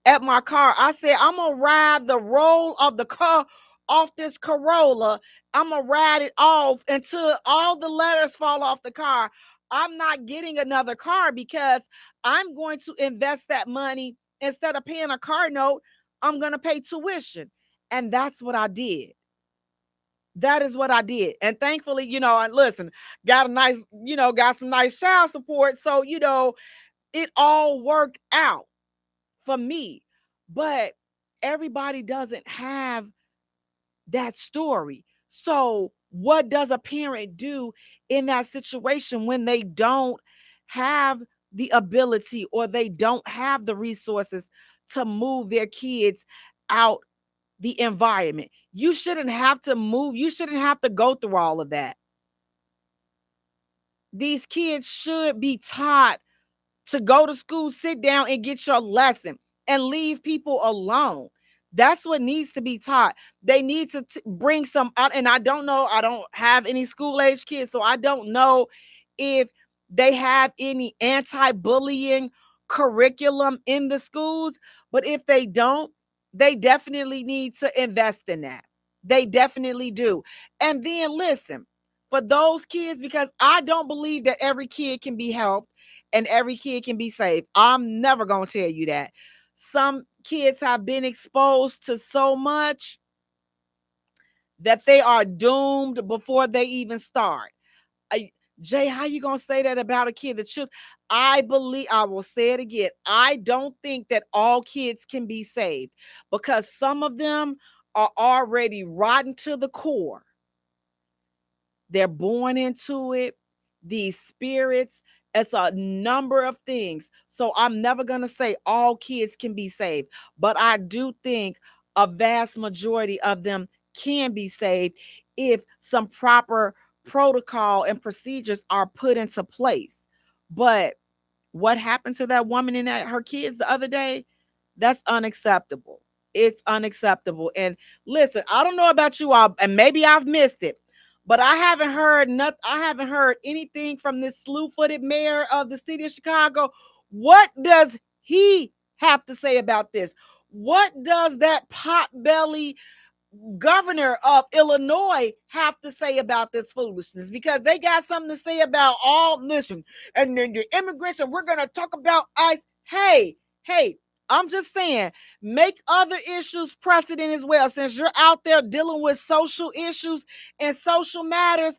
at my car. I said, I'm going to ride the roll of the car off this Corolla. I'm going to ride it off until all the letters fall off the car. I'm not getting another car, because I'm going to invest that money. Instead of paying a car note, I'm going to pay tuition. And that's what I did. That is what I did. And thankfully, and listen, got some nice child support. So, it all worked out for me. But everybody doesn't have that story. So what does a parent do in that situation when they don't have the ability, or they don't have the resources to move their kids out the environment? You shouldn't have to move. You shouldn't have to go through all of that. These kids should be taught to go to school, sit down and get your lesson, and leave people alone. That's what needs to be taught. They need to bring some out. And I don't know, I don't have any school age kids, so I don't know if they have any anti-bullying curriculum in the schools. But if they don't, they definitely need to invest in that. They definitely do. And then listen, for those kids, because I don't believe that every kid can be helped and every kid can be saved. I'm never going to tell you that. Some kids have been exposed to so much that they are doomed before they even start. Jay, how you going to say that about a kid that should? I will say it again. I don't think that all kids can be saved, because some of them are already rotten to the core. They're born into it. These spirits, It's a number of things. So I'm never going to say all kids can be saved, but I do think a vast majority of them can be saved if some proper protocol and procedures are put into place. But what happened to that woman and her kids the other day? That's unacceptable. It's unacceptable. And listen, I don't know about you all, and maybe I've missed it, but I haven't heard anything from this slew-footed mayor of the city of Chicago. What does he have to say about this? What does that potbelly governor of Illinois have to say about this foolishness? Because they got something to say about all, listen, and then the immigrants, and we're going to talk about ICE. Hey, I'm just saying, make other issues precedent as well. Since you're out there dealing with social issues and social matters,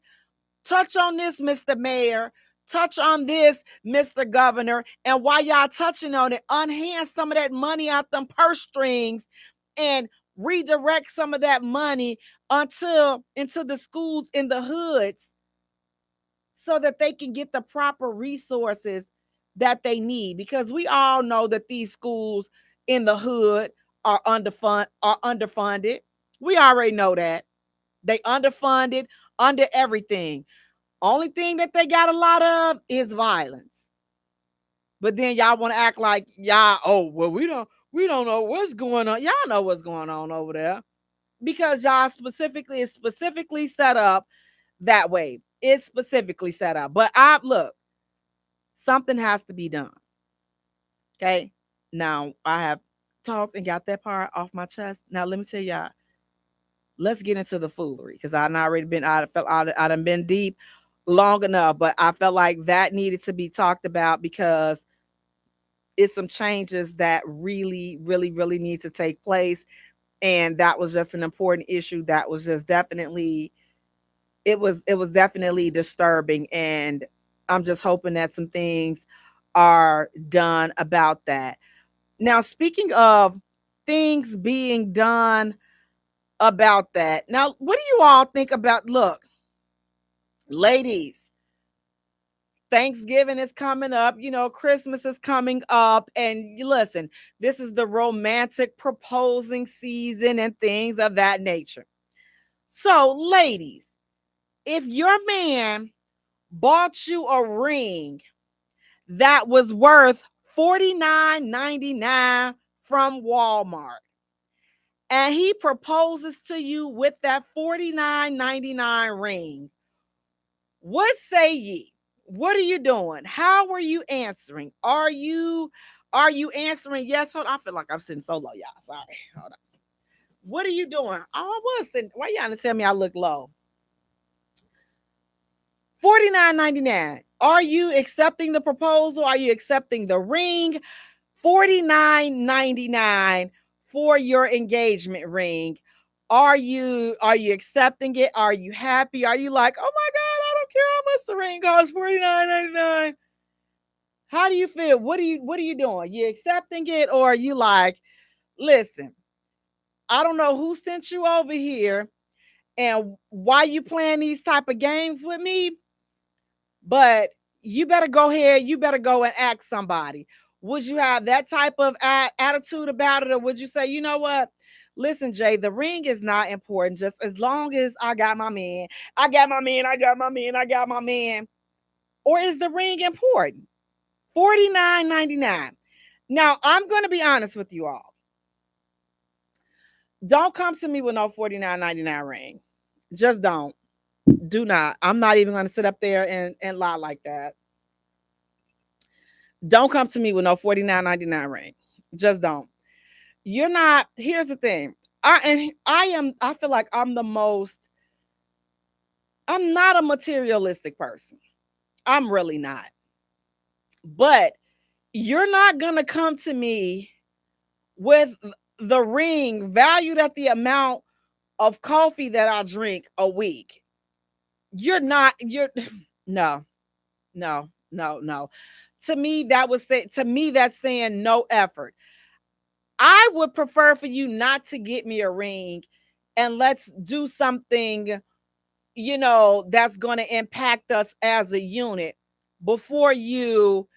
touch on this, Mr. Mayor. Touch on this, Mr. Governor. And while y'all touching on it, unhand some of that money out them purse strings and redirect some of that money into the schools in the hoods so that they can get the proper resources that they need. Because we all know that these schools in the hood are underfunded. We already know that. They underfunded, under everything. Only thing that they got a lot of is violence. But then y'all want to act like y'all, oh, well, we don't know what's going on. Y'all know what's going on over there. Because y'all it's specifically set up that way. It's specifically set up. But look, something has to be done. Okay. Now I have talked and got that part off my chest. Now let me tell y'all, let's get into the foolery, because I've done been deep long enough, but I felt like that needed to be talked about because it's some changes that really, really, really need to take place. And that was just an important issue that was just definitely, it was definitely disturbing. And I'm just hoping that some things are done about that. Now, speaking of things being done about that, now, what do you all think about, look, ladies, Thanksgiving is coming up, Christmas is coming up, and listen, this is the romantic proposing season and things of that nature. So, ladies, if your man bought you a ring that was worth $49.99 from Walmart, and he proposes to you with that $49.99 ring, what say ye? What are you doing? How are you answering? Are you answering yes? Hold on. I feel like I'm sitting so low, y'all. Sorry. Hold on. What are you doing? Oh, I was sitting. Why y'all gonna tell me I look low? $49.99. Are you accepting the proposal? Are you accepting the ring? $49.99 for your engagement ring. Are you accepting it? Are you happy? Are you like, oh my God, I don't care how much the ring costs, $49.99? How do you feel? What are you doing? You accepting it, or are you like, listen, I don't know who sent you over here and why you playing these type of games with me, but you better go ahead. You better go and ask somebody. Would you have that type of attitude about it, or would you say, you know what? Listen, Jay, the ring is not important. Just as long as I got my man, I got my man, I got my man, I got my man. Or is the ring important? $49.99. Now, I'm going to be honest with you all. Don't come to me with no $49.99 ring. Just don't. Do not. I'm not even going to sit up there and lie like that. Don't come to me with no $49.99 ring. Just don't. You're not. Here's the thing. I feel like I'm not a materialistic person. I'm really not. But you're not going to come to me with the ring valued at the amount of coffee that I drink a week. You're no. To me, that's saying no effort. I would prefer for you not to get me a ring, and let's do something, that's going to impact us as a unit. before you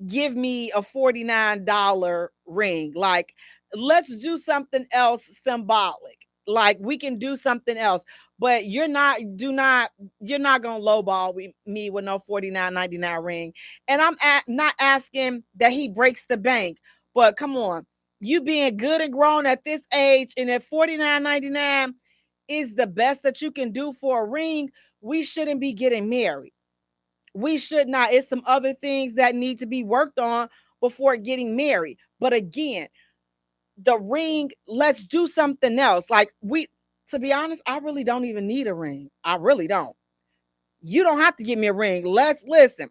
give me a $49 ring. Like, let's do something else symbolic. Like, we can do something else, but you're not gonna lowball me with no $49.99 ring. And I'm not asking that he breaks the bank, but come on, you being good and grown at this age, and if $49.99 is the best that you can do for a ring, we shouldn't be getting married. We should not. It's some other things that need to be worked on before getting married. But again, the ring, let's do something else. Like, to be honest, I really don't even need a ring. I really don't. You don't have to give me a ring. Let's listen.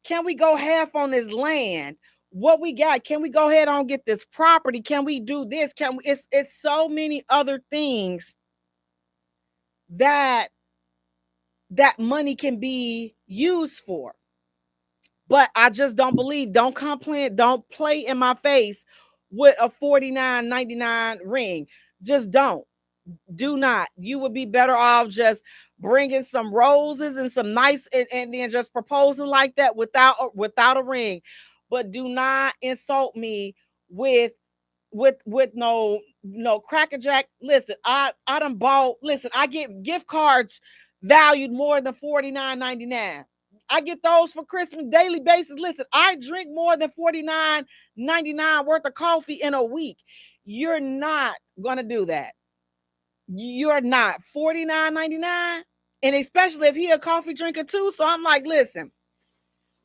Can we go half on this land? What we got? Can we go ahead and get this property? Can we do this? Can we? It's so many other things that money can be used for. But I just don't believe, don't complain, don't play in my face with a $49.99 ring. Just don't. Do not. You would be better off just bringing some roses and some nice, and then just proposing like that without a ring. But do not insult me with no Cracker Jack. Listen, I done bought. Listen, I get gift cards valued more than $49.99. I get those for Christmas daily basis. Listen, I drink more than $49.99 worth of coffee in a week. You're not gonna do that. You're not. $49.99, and especially if he a coffee drinker too. So I'm like, listen,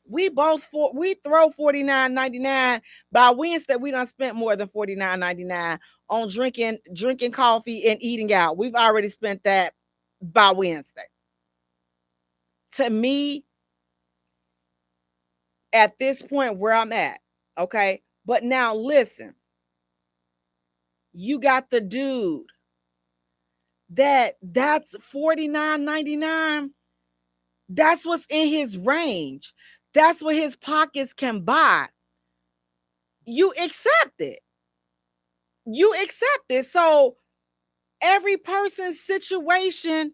we throw $49.99. By Wednesday, we done spent more than $49.99 on drinking coffee and eating out. We've already spent that by Wednesday. To me, at this point where I'm at, okay? But now listen, you got the dude that's $49.99. That's what's in his range. That's what his pockets can buy. You accept it. You accept it. So every person's situation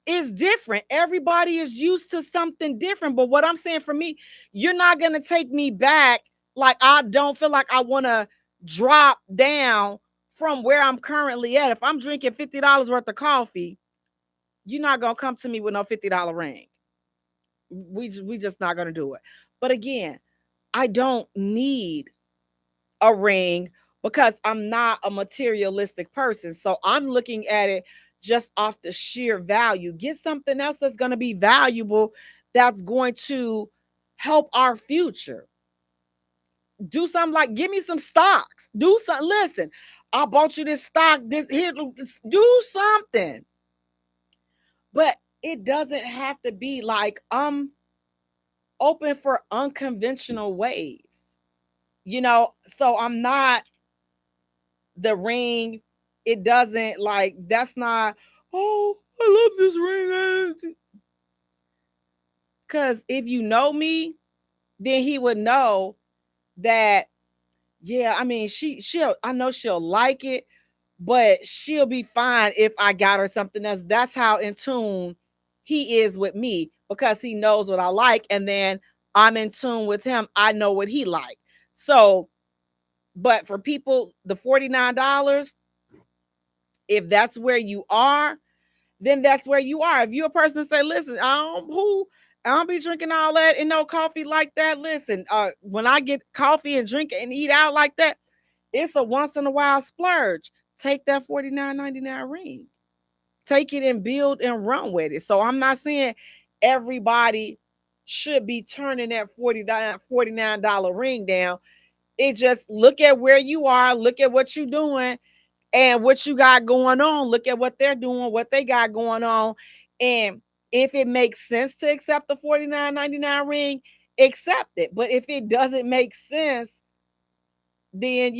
is different. Everybody is used to something different. But what I'm saying, for me, you're not going to take me back. Like, I don't feel like I want to drop down from where I'm currently at. If I'm drinking $50 worth of coffee, you're not going to come to me with no $50 ring. We just not going to do it. But again, I don't need a ring because I'm not a materialistic person. So I'm looking at it just off the sheer value. Get something else that's going to be valuable, that's going to help our future. Do something like, give me some stocks. Do something. Listen, I bought you this stock. This here. Do something. But it doesn't have to be like, open for unconventional ways. So I'm not the ring. It doesn't, like, that's not, oh, I love this ring. Because if you know me, then he would know that, yeah, I mean, I know she'll like it, but she'll be fine if I got her something else. That's how in tune he is with me, because he knows what I like, and then I'm in tune with him. I know what he like. So, but for people, the $49, if that's where you are, then that's where you are. If you're a person that say, listen, I don't be drinking all that and no coffee like that. Listen, when I get coffee and drink and eat out like that, it's a once in a while splurge. Take that $49.99 ring. Take it and build and run with it. So I'm not saying everybody should be turning that $49 ring down. It just, look at where you are, look at what you're doing and what you got going on. Look at what they're doing, what they got going on. And if it makes sense to accept the $49.99 ring, accept it. But if it doesn't make sense, then,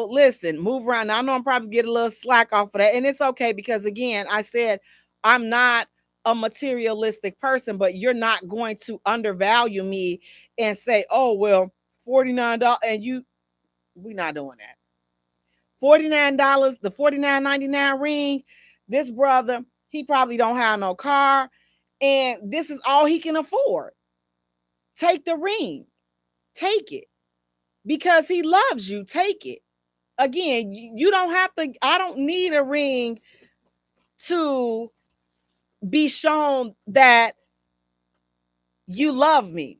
listen, move around. Now, I know I'm probably getting a little slack off of that. And it's okay, because again, I said, I'm not a materialistic person, but you're not going to undervalue me and say, oh, well, $49. And we're not doing that. $49, the $49.99 ring, this brother, he probably don't have no car, and this is all he can afford. take the ring. Take it. Because he loves you. Take it. Again, you don't have to, I don't need a ring to be shown that you love me,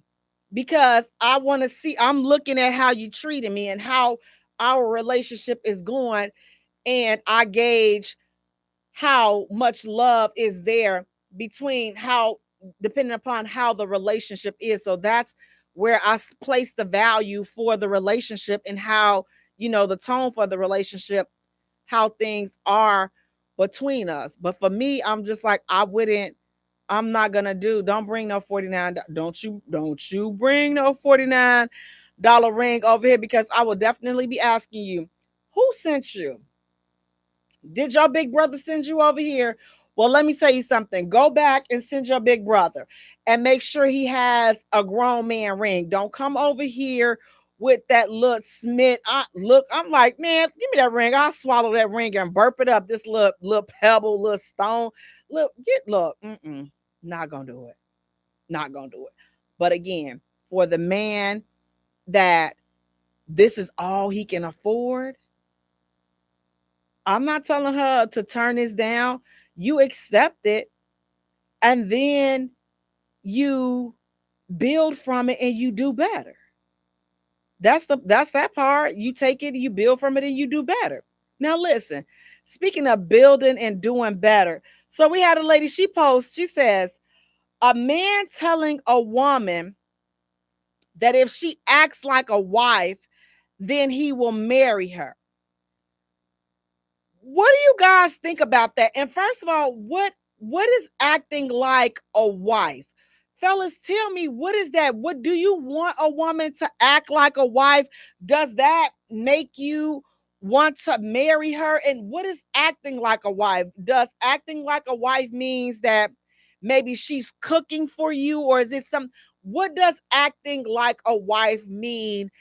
because I want to see, I'm looking at how you treated me and how our relationship is going, and I gauge how much love is there between how, depending upon how the relationship is. So that's where I place the value for the relationship, and how, the tone for the relationship, how things are between us. But for me, I'm just like, I'm not gonna don't bring no 49, don't you bring no $49 ring over here, because I will definitely be asking you, who sent you? Did your big brother send you over here? Well, let me tell you something. Go back and send your big brother, and make sure he has a grown man ring. Don't come over here with that little Smith. I'm like, man, give me that ring. I'll swallow that ring and burp it up. This little pebble, little stone. Not gonna do it. Not gonna do it. But again, for the man that this is all he can afford, I'm not telling her to turn this down. You accept it, and then you build from it and you do better. That's that part. You take it, you build from it, and you do better. Now listen, speaking of building and doing better. So we had a lady, she posts, she says, a man telling a woman that if she acts like a wife, then he will marry her. What do you guys think about that? And first of all, what is acting like a wife? Fellas, tell me, what is that? What do you want a woman to act like a wife? Does that make you want to marry her? And what is acting like a wife? Does acting like a wife means that maybe she's cooking for you, or is it what does acting like a wife mean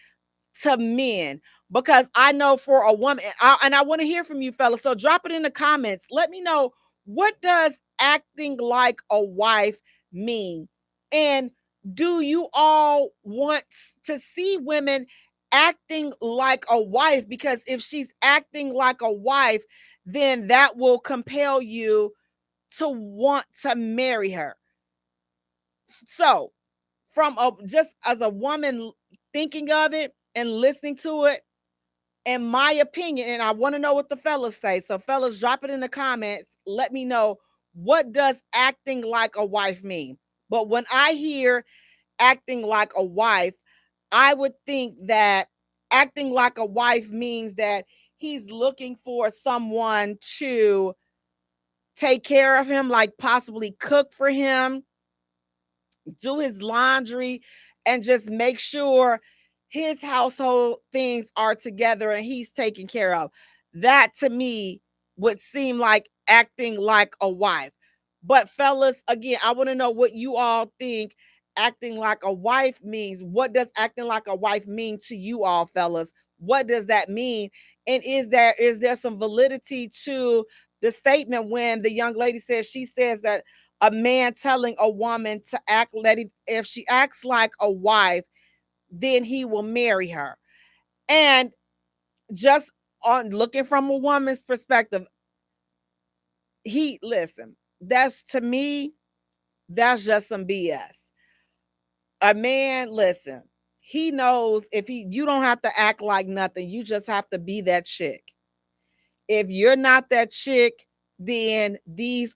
to men? Because I know for a woman, and I want to hear from you fellas, so drop it in the comments. Let me know, what does acting like a wife mean? And do you all want to see women acting like a wife? Because if she's acting like a wife, then that will compel you to want to marry her. So from just as a woman thinking of it and listening to it, in my opinion, and I want to know what the fellas say. So fellas, drop it in the comments. Let me know, what does acting like a wife mean? But when I hear acting like a wife, I would think that acting like a wife means that he's looking for someone to take care of him, like possibly cook for him, do his laundry, and just make sure his household things are together and he's taken care of. That to me would seem like acting like a wife. But fellas, again, I want to know what you all think acting like a wife means. What does acting like a wife mean to you all, fellas? What does that mean? And is there some validity to the statement when the young lady says, she says that a man telling a woman to act, if she acts like a wife, then he will marry her. And just on looking from a woman's perspective, that's, to me, that's just some BS. A man, listen, he knows, you don't have to act like nothing. You just have to be that chick. If you're not that chick, then this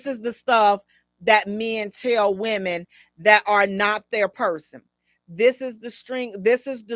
is the stuff that men tell women that are not their person. This is the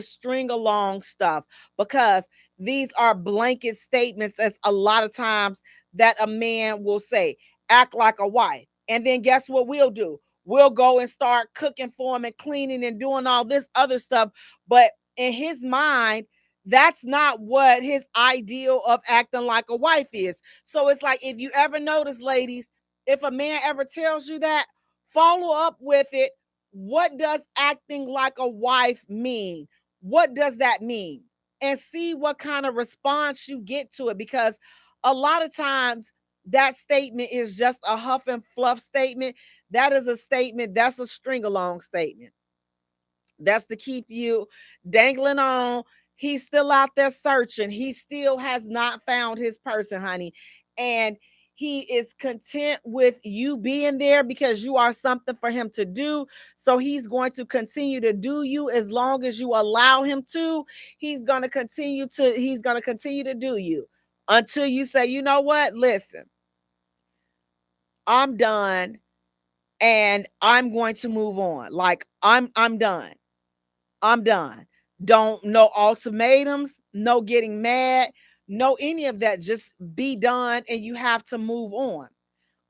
string along stuff, because these are blanket statements that's a lot of times that a man will say, act like a wife. And then guess what we'll do? We'll go and start cooking for him and cleaning and doing all this other stuff. But in his mind, that's not what his ideal of acting like a wife is. So it's like, if you ever notice, ladies, if a man ever tells you that, follow up with it. What does acting like a wife mean? What does that mean? And see what kind of response you get to it, because a lot of times that statement is just a huff and fluff statement. That is a statement, that's a string along statement. That's to keep you dangling on. He's still out there searching. He still has not found his person, honey. And he is content with you being there because you are something for him to do. So he's going to continue to do you as long as you allow him to. He's going to continue to do you until you say, you know what? Listen, I'm done and I'm going to move on. Like I'm done. I'm done. Don't no ultimatums, no getting mad, no any of that. Just be done and you have to move on.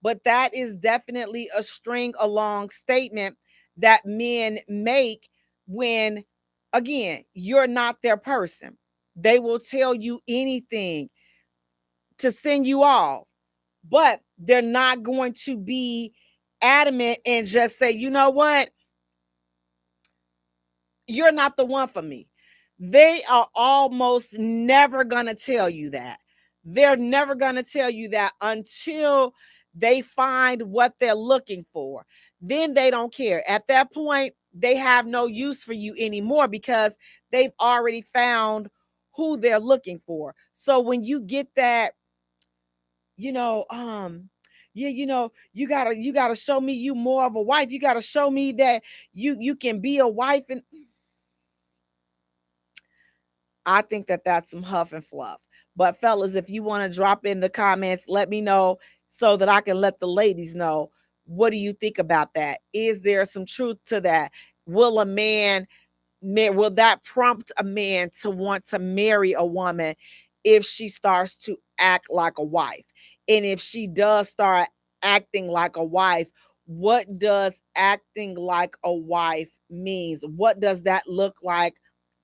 But that is definitely a string along statement that men make when, again, you're not their person. They will tell you anything to send you off, but they're not going to be adamant and just say, you know what? You're not the one for me. They are almost never going to tell you that. They're never going to tell you that until they find what they're looking for. Then they don't care. At that point, they have no use for you anymore because they've already found who they're looking for. So when you get that, you know, yeah, you gotta show me you more of a wife. You gotta show me that you can be a wife. And I think that that's some huff and fluff. But fellas, if you want to drop in the comments, let me know so that I can let the ladies know, what do you think about that? Is there some truth to that? Will a man will that prompt a man to want to marry a woman if she starts to act like a wife? And if she does start acting like a wife, what does acting like a wife means? What does that look like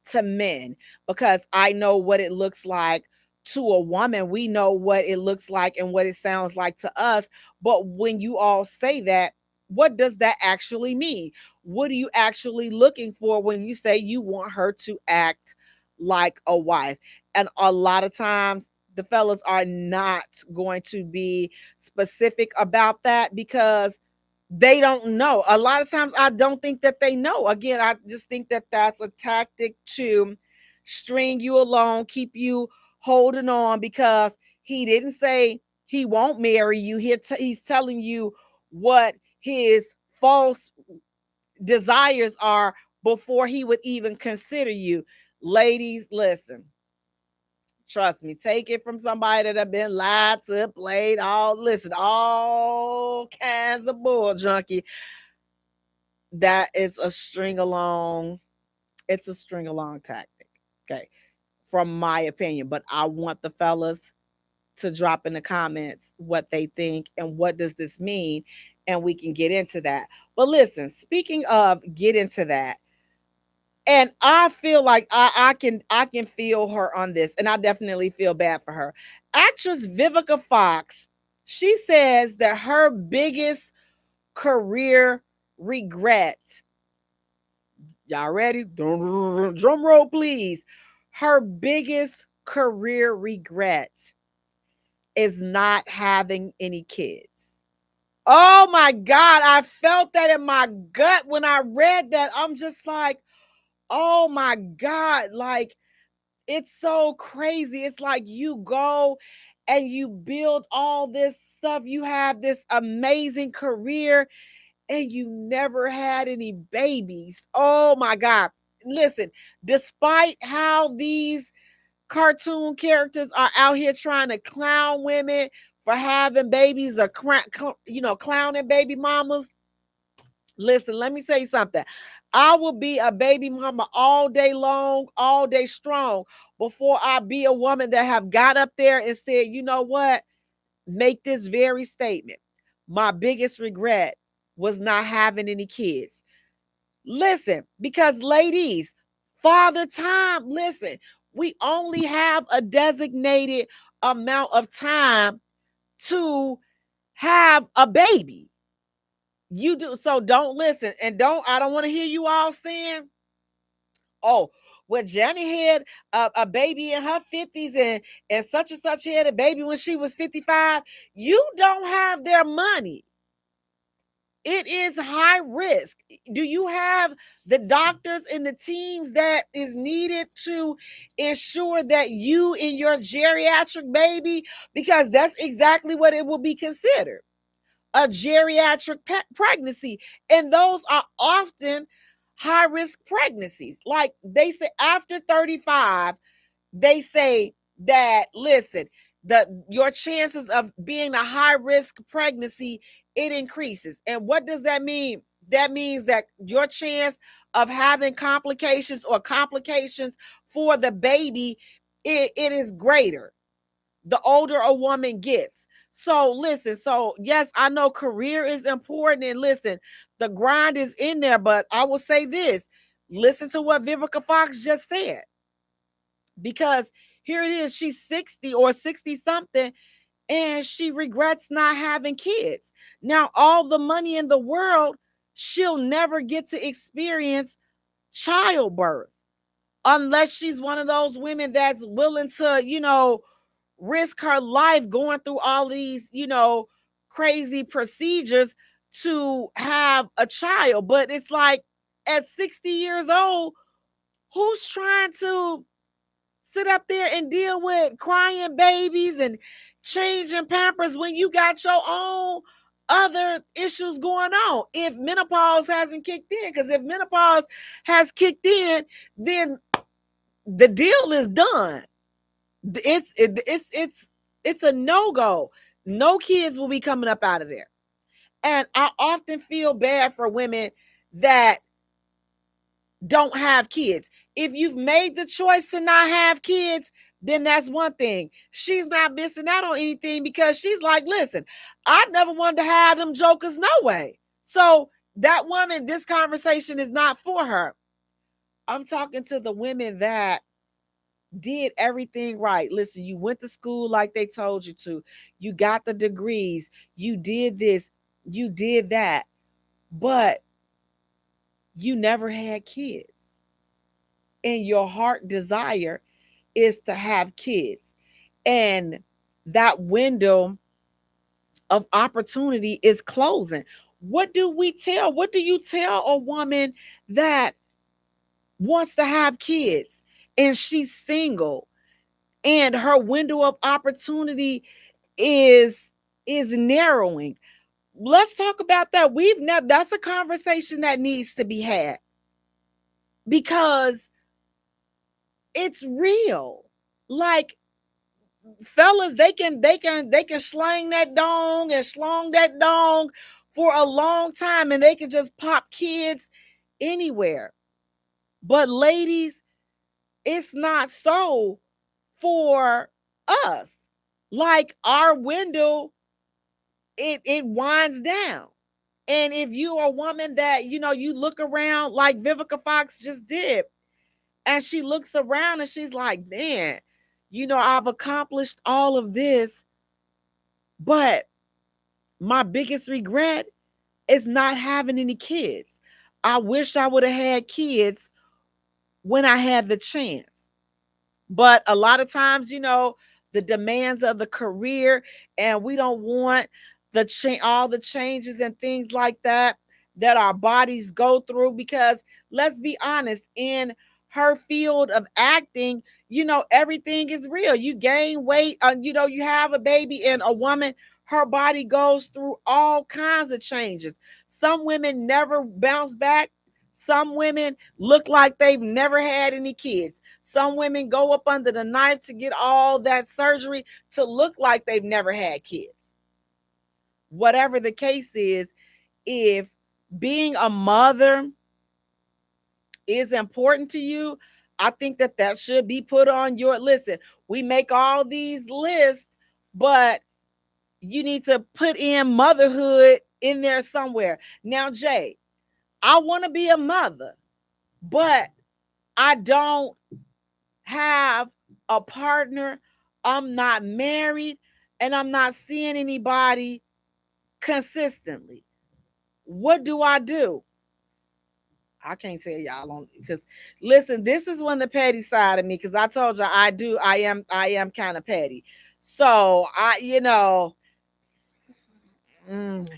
to men? Because I know what it looks like to a woman. We know what it looks like and what it sounds like to us. But when you all say that, what does that actually mean? What are you actually looking for when you say you want her to act like a wife? And a lot of times the fellas are not going to be specific about that because they don't know. A lot of times I don't think that they know. Again, I just think that that's a tactic to string you along, keep you holding on because he didn't say he won't marry you. He's telling you what his false desires are before he would even consider you. Ladies, listen. Trust me, take it from somebody that have been lied to, played all kinds of bull junkie. That is a string along. It's a string along tactic. Okay. From my opinion. But I want the fellas to drop in the comments what they think and what does this mean. And we can get into that. But listen, speaking of get into that, and I feel like I can feel her on this, and I definitely feel bad for her. Actress Vivica Fox, she says that her biggest career regret, y'all ready? Drum roll, please. Her biggest career regret is not having any kids. Oh my God, I felt that in my gut when I read that. I'm just like, oh my God, like it's so crazy. It's like you go and you build all this stuff. You have this amazing career and you never had any babies. Oh my God. Listen, despite how these cartoon characters are out here trying to clown women for having babies or clowning baby mamas, listen, let me tell you something. I will be a baby mama all day long, all day strong before I be a woman that have got up there and said, you know what? Make this very statement. My biggest regret was not having any kids. Listen, because ladies, father time, listen, we only have a designated amount of time to have a baby. You do. So don't listen. And I don't want to hear you all saying, oh, well, Jenny had a baby in her 50s and such and such had a baby when she was 55. You don't have their money. It is high risk. Do you have the doctors and the teams that is needed to ensure that you and your geriatric baby, because that's exactly what it will be considered, a geriatric pregnancy. And those are often high risk pregnancies. Like they say after 35, they say that, listen, your chances of being a high risk pregnancy, it increases. And what does that mean? That means that your chance of having complications or complications for the baby, it is greater the older a woman gets. So listen, so yes, I know career is important, and listen, the grind is in there, but I will say this, listen to what Vivica Fox just said, because here it is, she's 60 or 60 something, and she regrets not having kids. Now, all the money in the world, she'll never get to experience childbirth unless she's one of those women that's willing to, risk her life going through all these, crazy procedures to have a child. But it's like at 60 years old, who's trying to sit up there and deal with crying babies and changing pampers when you got your own other issues going on? If menopause hasn't kicked in, because if menopause has kicked in, then the deal is done. It's a no-go. No kids will be coming up out of there. And I often feel bad for women that don't have kids. If you've made the choice to not have kids, then that's one thing. She's not missing out on anything, because she's like, listen, I never wanted to have them jokers, no way. So that woman, this conversation is not for her. I'm talking to the women that did everything right. Listen, you went to school like they told you to. You got the degrees. You did this. You did that. But you never had kids. And your heart desire is to have kids. And that window of opportunity is closing. What do we tell? What do you tell a woman that wants to have kids and she's single and her window of opportunity is narrowing? Let's talk about that. That's a conversation that needs to be had, because it's real. Like, fellas, they can slang that dong and slong that dong for a long time, and they can just pop kids anywhere. But ladies, it's not so for us. Like, our window, it winds down. And if you are a woman that, you look around like Vivica Fox just did, and she looks around and she's like, man, I've accomplished all of this, but my biggest regret is not having any kids. I wish I would have had kids when I had the chance. But a lot of times, the demands of the career, and we don't want all the changes and things like that our bodies go through, because let's be honest, in her field of acting, everything is real. You gain weight, you have a baby, and a woman, her body goes through all kinds of changes. Some women never bounce back. Some women look like they've never had any kids. Some women go up under the knife to get all that surgery to look like they've never had kids. Whatever the case is, if being a mother is important to you, I think that should be put on your listen. We make all these lists, but you need to put in motherhood in there somewhere. Now, Jay, I want to be a mother, but I don't have a partner. I'm not married, and I'm not seeing anybody consistently. What do I do? I can't tell y'all on, because listen, this is when the petty side of me, because I told you I am kind of petty. So mm,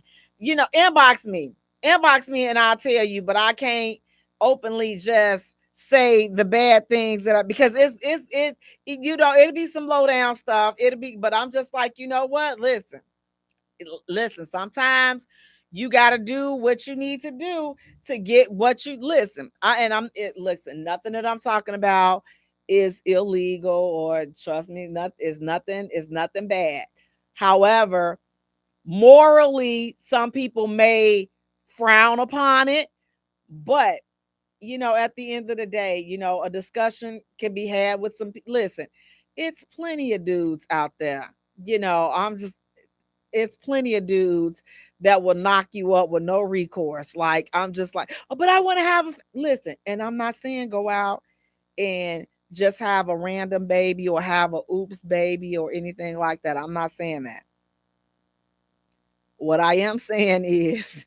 inbox me. Inbox me and I'll tell you, but I can't openly just say the bad things because it'll be some low down stuff. But I'm just like, you know what? Listen, sometimes you got to do what you need to do to get what you listen, nothing that I'm talking about is illegal, or trust me, is nothing bad. However, morally, some people may frown upon it, but at the end of the day, a discussion can be had with listen, it's plenty of dudes out there. I'm just It's plenty of dudes that will knock you up with no recourse. Like, I'm just like, oh, but I want to listen. And I'm not saying go out and just have a random baby or have a oops baby or anything like that. I'm not saying that. What I am saying is,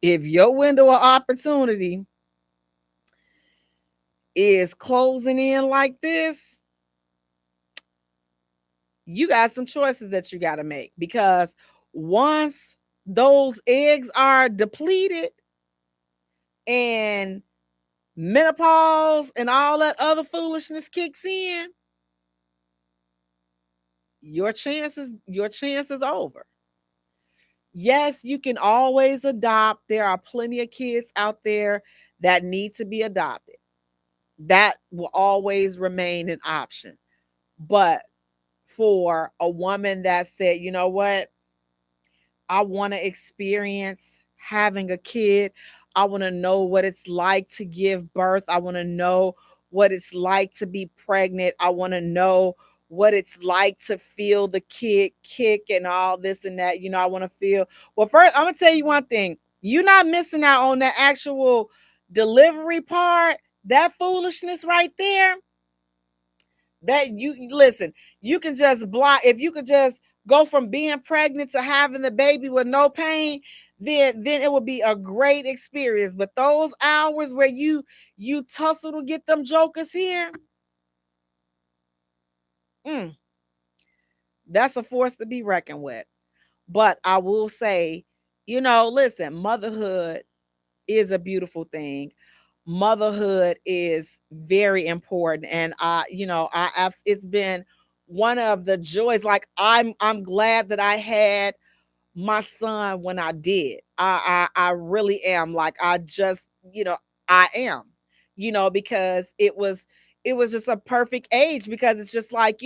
if your window of opportunity is closing in like this, you got some choices that you got to make, because once those eggs are depleted and menopause and all that other foolishness kicks in, your chance is over. Yes, you can always adopt. There are plenty of kids out there that need to be adopted. That will always remain an option. But for a woman that said, you know what, I want to experience having a kid. I want to know what it's like to give birth. I want to know what it's like to be pregnant. I want to know what it's like to feel the kid kick and all this and that. I want to feel. Well, first, I'm going to tell you one thing. You're not missing out on that actual delivery part. That foolishness right there, that you listen, you can just block. If you could just go from being pregnant to having the baby with no pain, then it would be a great experience. But those hours where you tussle to get them jokers here, that's a force to be reckoned with. But I will say, listen, motherhood is a beautiful thing. Motherhood is very important, and it's been one of the joys. Like, I'm glad that I had my son when I did. I really am. Like, I just, I am, because it was just a perfect age, because it's just like,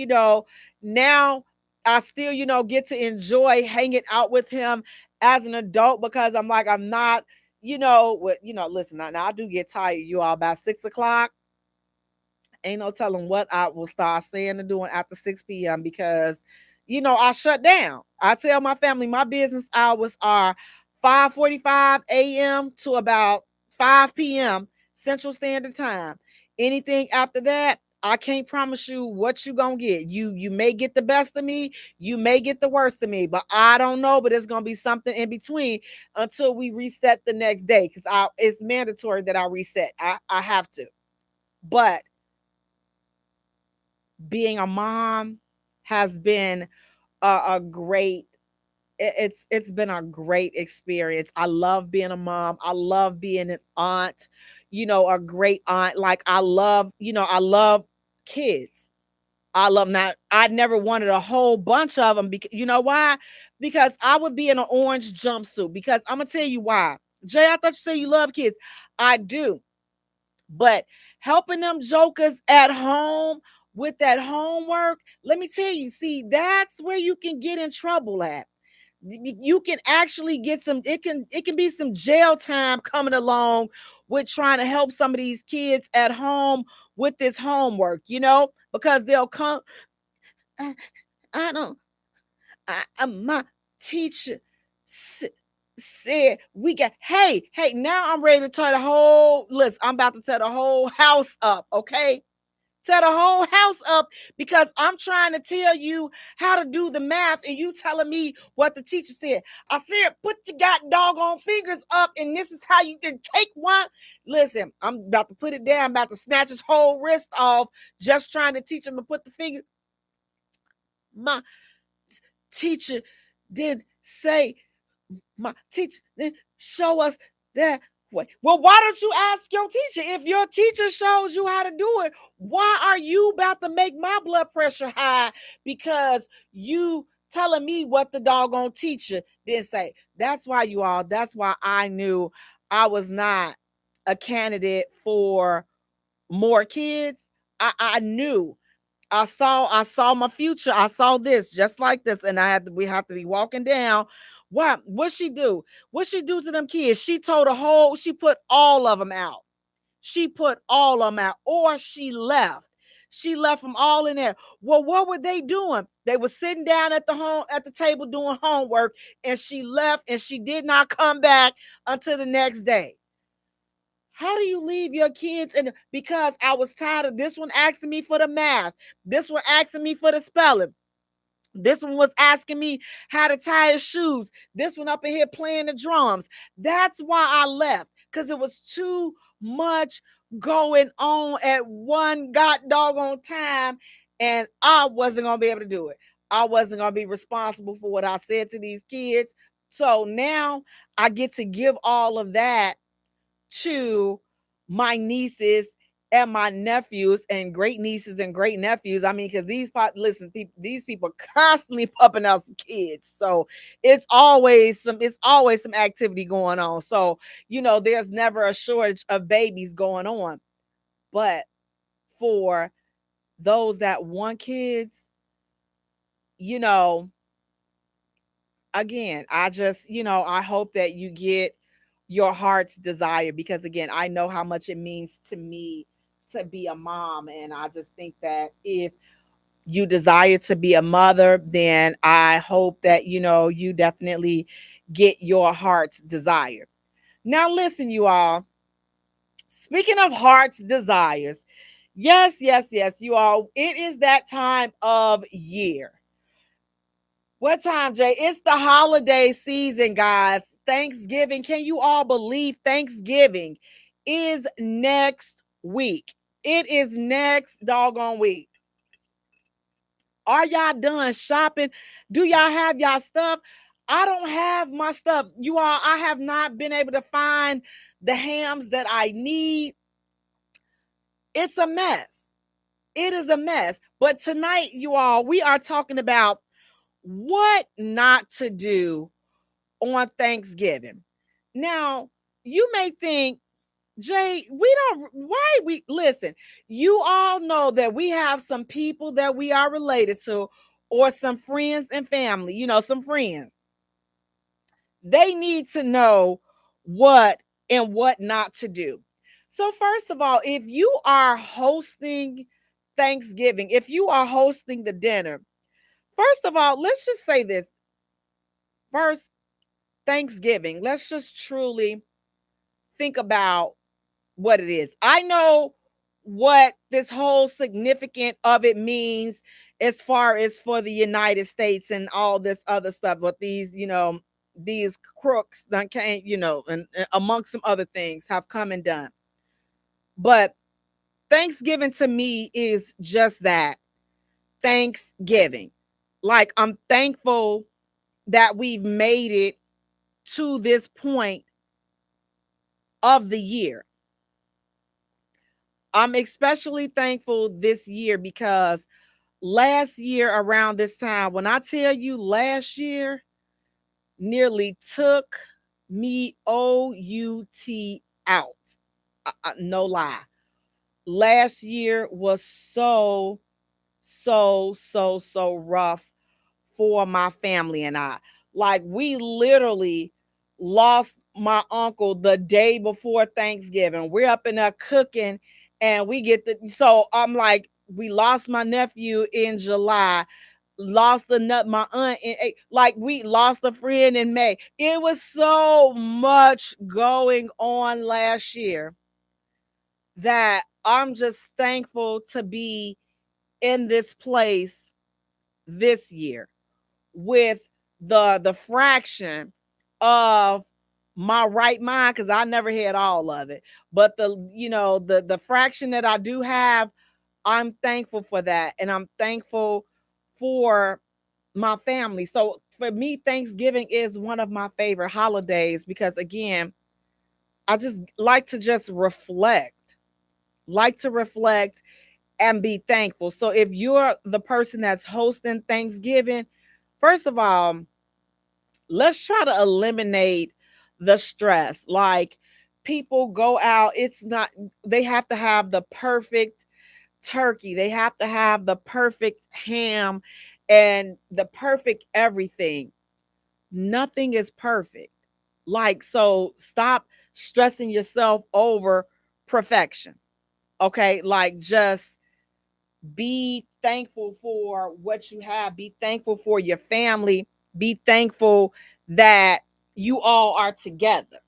now I still, get to enjoy hanging out with him as an adult, because I'm like, I'm not, listen, now I do get tired, you all, about 6 o'clock. Ain't no telling what I will start saying and doing after 6 p.m. because, I shut down. I tell my family my business hours are 5:45 a.m. to about 5 p.m. Central Standard Time. Anything after that, I can't promise you what you gonna get. You may get the best of me, you may get the worst of me, but I don't know. But it's gonna be something in between until we reset the next day, because it's mandatory that I reset. I have to. But being a mom has been a great it's been a great experience. I love being a mom. I love being an aunt, a great aunt. Like, I love kids. I love not I never wanted a whole bunch of them, because you know why? Because I would be in an orange jumpsuit. Because I'm gonna tell you why. Jay, I thought you said you love kids. I do. But helping them jokers at home with that homework, let me tell you, see, that's where you can get in trouble at. You can actually get it can be some jail time coming along with trying to help some of these kids at home with this homework, because they'll come, I, I don't my teacher said we got, hey, now I'm ready to tear the whole list. I'm about to tear the whole house up, okay? Tear the whole house up, because I'm trying to tell you how to do the math and you telling me what the teacher said. I said, put your god doggone fingers up, and this is how you can take one. Listen, I'm about to put it down, I'm about to snatch his whole wrist off, just trying to teach him to put the finger. My teacher did say my teacher show us that way. Well, why don't you ask your teacher? If your teacher shows you how to do it, why are you about to make my blood pressure high because you telling me what the doggone teacher didn't say? That's why that's why I knew I was not a candidate for more kids. I knew I saw my future. I saw this just like this, and we have to be walking down. What she do? What she do to them kids? She put all of them out. She put all of them out, or she left. She left them all in there. Well, what were they doing? They were sitting down at the table doing homework, and she left, and she did not come back until the next day. How do you leave your kids? And because I was tired of this one asking me for the math, this one asking me for the spelling, this one was asking me how to tie his shoes, this one up in here playing the drums. That's why I left, because it was too much going on at one god doggone time, and I wasn't gonna be able to do it. I wasn't gonna be responsible for what I said to these kids. So now I get to give all of that to my nieces and my nephews and great nieces and great nephews. I mean, because these people constantly pumping out some kids, so it's always some activity going on. So there's never a shortage of babies going on. But for those that want kids, you know, again, I hope that you get your heart's desire, because again, I know how much it means to me to be a mom, and I just think that if you desire to be a mother, then I hope that you definitely get your heart's desire. Now listen, you all, speaking of heart's desires, yes, you all, it is that time of year. What time, Jay? It's the holiday season, guys. Thanksgiving. Can you all believe Thanksgiving is next week? It is next doggone week. Are y'all done shopping? Do y'all have y'all stuff? I don't have my stuff. You all, I have not been able to find the hams that I need. It's a mess. It is a mess. But tonight, you all, we are talking about what not to do on Thanksgiving. Now, you may think, Jay, listen, you all know that we have some people that we are related to, or some friends and family, some friends. They need to know what and what not to do. So, first of all, if you are hosting Thanksgiving, if you are hosting the dinner, first of all, let's just say this. First, Thanksgiving, let's just truly think about what it is. I know what this whole significant of it means as far as for the United States and all this other stuff, but these crooks done came, and amongst some other things have come and done. But Thanksgiving to me is just that, Thanksgiving. Like, I'm thankful that we've made it to this point of the year. I'm especially thankful this year because last year around this time, when I tell you last year nearly took me out. No lie. Last year was so rough for my family and I. Like, we literally lost my uncle the day before Thanksgiving. We're up in there cooking, and so I'm like, we lost my nephew in July, lost my aunt like, we lost a friend in May. It was so much going on last year that I'm just thankful to be in this place this year with the fraction of my right mind, because I never had all of it, but the fraction that I do have, I'm thankful for that, and I'm thankful for my family. So for me, Thanksgiving is one of my favorite holidays because again, I just like to like to reflect and be thankful. So if you're the person that's hosting Thanksgiving, first of all, let's try to eliminate the stress. Like people go out, it's not, they have to have the perfect turkey, they have to have the perfect ham and the perfect everything. Nothing is perfect. Like, so stop stressing yourself over perfection. Okay. Like, just be thankful for what you have. Be thankful for your family. Be thankful that you all are together.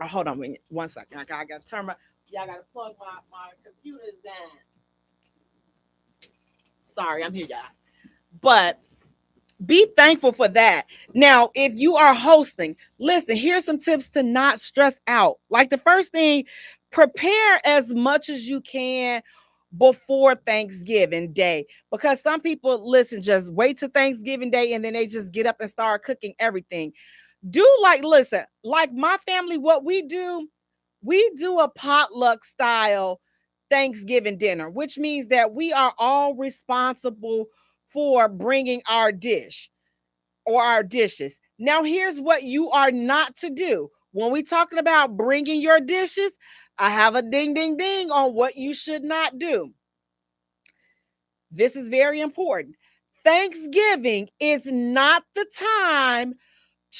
Hold on one second. I got to turn my, y'all got to plug my computers down. Sorry, I'm here, y'all. But be thankful for that. Now, if you are hosting, listen, here's some tips to not stress out. Like the first thing, prepare as much as you can before Thanksgiving Day. Because some people, listen, just wait till Thanksgiving Day and then they just get up and start cooking everything. Do like, listen, like my family, what we do a potluck style Thanksgiving dinner, which means that we are all responsible for bringing our dish or our dishes. Now, here's what you are not to do. When we talking about bringing your dishes, I have a ding, ding, ding on what you should not do. This is very important. Thanksgiving is not the time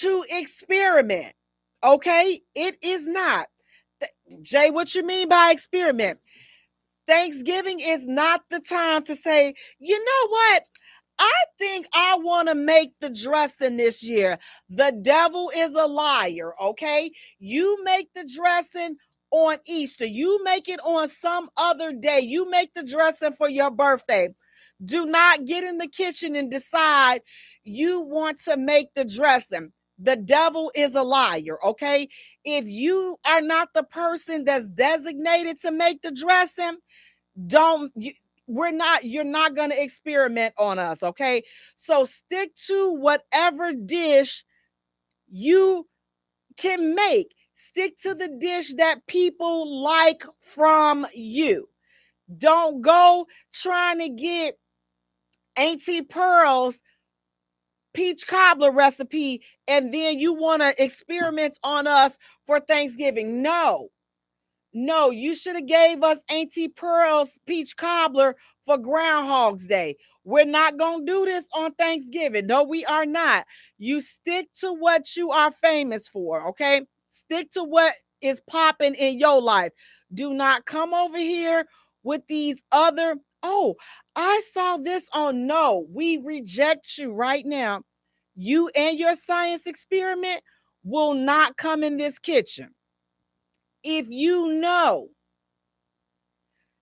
to experiment. Okay? It is not. Jay, what you mean by experiment? Thanksgiving is not the time to say, you know what? I think I want to make the dressing this year. The devil is a liar, okay? You make the dressing on Easter. You make it on some other day. You make the dressing for your birthday. Do not get in the kitchen and decide you want to make the dressing. The devil is a liar, okay? If you are not the person that's designated to make the dressing, don't you, we're not you're not going to experiment on us, okay? So stick to whatever dish you can make. Stick to the dish that people like from you. Don't go trying to get Auntie Pearl's peach cobbler recipe and then you want to experiment on us for Thanksgiving. No, you should have gave us Auntie Pearl's peach cobbler for Groundhog's Day. We're not going to do this on Thanksgiving. No, we are not. You stick to what you are famous for, okay? Stick to what is popping in your life. Do not come over here with these other, oh, I saw this on, no, we reject you right now. You and your science experiment will not come in this kitchen. If you know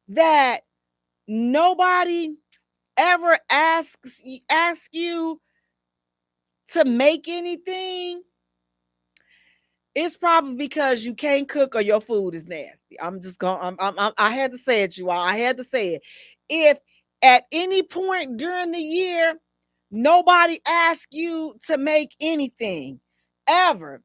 that nobody ever asks you to make anything, it's probably because you can't cook or your food is nasty. I'm just going. I had to say it, you all. I had to say it. If at any point during the year nobody asks you to make anything ever,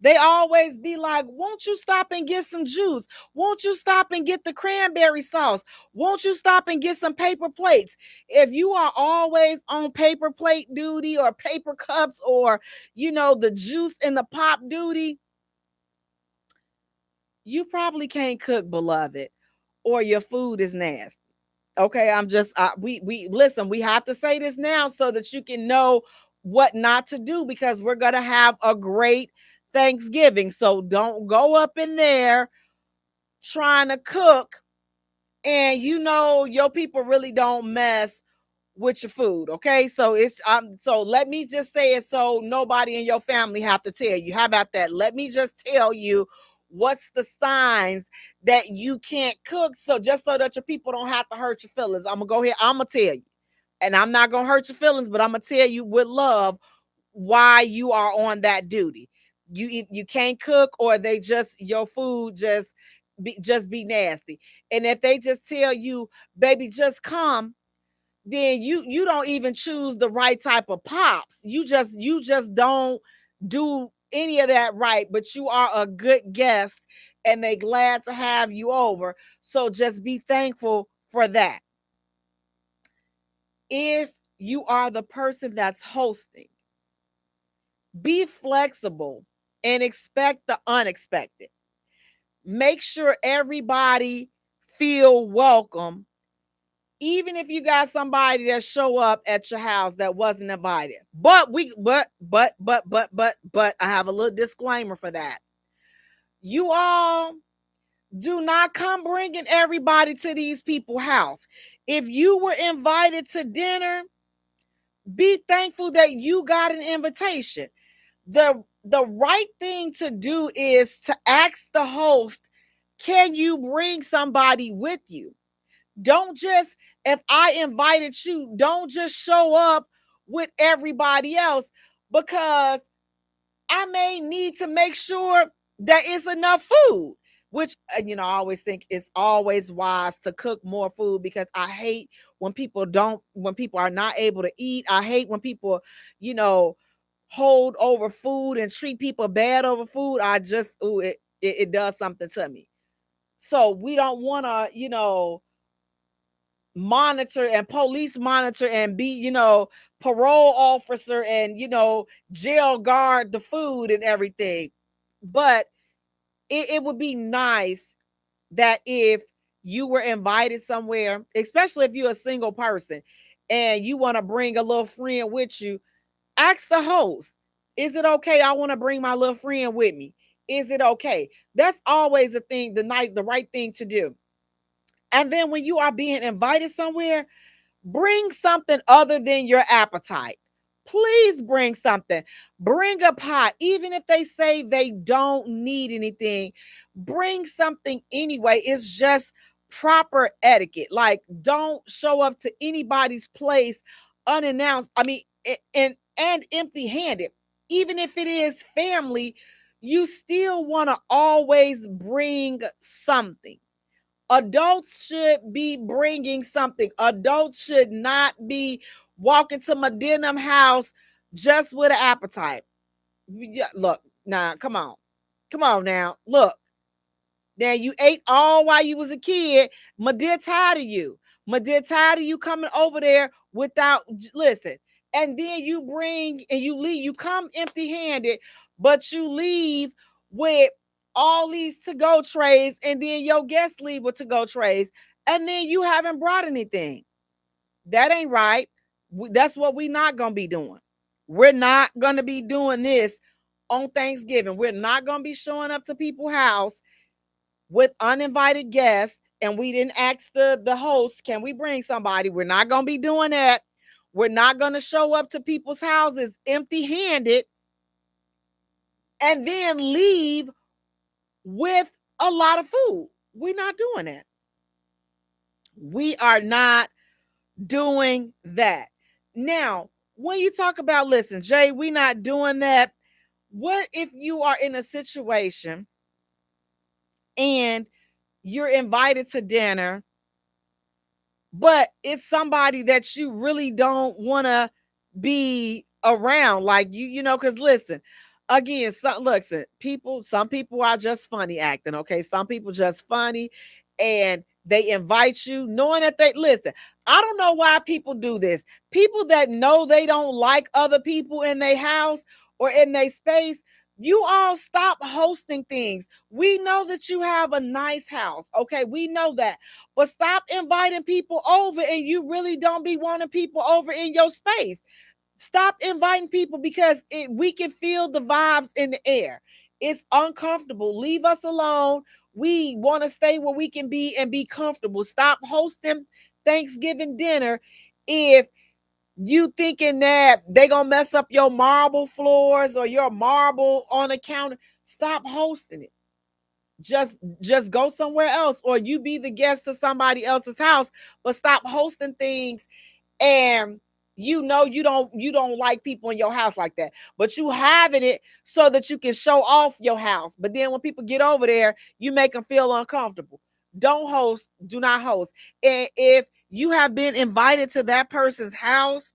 they always be like, won't you stop and get some juice? Won't you stop and get the cranberry sauce? Won't you stop and get some paper plates? If you are always on paper plate duty or paper cups or, the juice in the pop duty, you probably can't cook, beloved, or your food is nasty. Okay, I'm just we listen, we have to say this now so that you can know what not to do because we're going to have a great Thanksgiving. So don't go up in there trying to cook and your people really don't mess with your food, okay? So it's so let me just say it so nobody in your family have to tell you. How about that? Let me just tell you what's the signs that you can't cook, so just so that your people don't have to hurt your feelings. I'm gonna go here, I'm gonna tell you, and I'm not gonna hurt your feelings, but I'm gonna tell you with love why you are on that duty. You can't cook, or they just your food just be nasty. And if they just tell you, baby, just come, then you don't even choose the right type of pops. You just don't do any of that right, but you are a good guest and they glad to have you over. So just be thankful for that. If you are the person that's hosting, be flexible and expect the unexpected. Make sure everybody feel welcome, even if you got somebody that show up at your house that wasn't invited. But I have a little disclaimer for that. You all do not come bringing everybody to these people's house. If you were invited to dinner, be thankful that you got an invitation. The right thing to do is to ask the host, can you bring somebody with you? Don't just, if I invited you, don't just show up with everybody else, because I may need to make sure that it's enough food. Which, I always think it's always wise to cook more food, because I hate when when people are not able to eat. I hate when people, you know, hold over food and treat people bad over food. It does something to me. So we don't want to, monitor and police monitor and be, parole officer and, jail guard the food and everything. But it would be nice that if you were invited somewhere, especially if you're a single person and you want to bring a little friend with you, ask the host, is it okay? I want to bring my little friend with me. Is it okay? That's always a thing, the right thing to do. And then when you are being invited somewhere, bring something other than your appetite. Please bring something. Bring a pot. Even if they say they don't need anything, bring something anyway. It's just proper etiquette. Like, don't show up to anybody's place unannounced. I mean, and empty-handed. Even if it is family, you still want to always bring something. Adults should be bringing something. Adults should not be walking to my denim house just with an appetite. Yeah, look, now, come on. Come on now. Look. Now, you ate all while you was a kid. My dear tired of you. My dear tired of you coming over there without, listen. And then you bring and you leave. You come empty-handed, but you leave with all these to-go trays, and then your guests leave with to-go trays, and then you haven't brought anything. That ain't right. That's what we're not going to be doing. We're not going to be doing this on Thanksgiving. We're not going to be showing up to people's house with uninvited guests, and we didn't ask the host, can we bring somebody? We're not going to be doing that. We're not going to show up to people's houses empty-handed and then leave with a lot of food. We're not doing that. We are not doing that. Now, when you talk about, listen, Jay, we're not doing that. What if you are in a situation and you're invited to dinner, but it's somebody that you really don't want to be around? Like, because listen, again, some people are just funny acting, okay? Some people just funny, and they invite you knowing that listen, I don't know why people do this. People that know they don't like other people in their house or in their space, you all stop hosting things. We know that you have a nice house, okay? We know that. But stop inviting people over and you really don't be wanting people over in your space. Stop inviting people because we can feel the vibes in the air. It's uncomfortable. Leave us alone. We want to stay where we can be and be comfortable. Stop hosting Thanksgiving dinner if you thinking that they gonna mess up your marble floors or your marble on the counter. Stop hosting it. Just go somewhere else, or you be the guest to somebody else's house, but stop hosting things. And you don't like people in your house like that, but you having it so that you can show off your house. But then when people get over there, you make them feel uncomfortable. Don't host. Do not host. And if You have been invited to that person's house.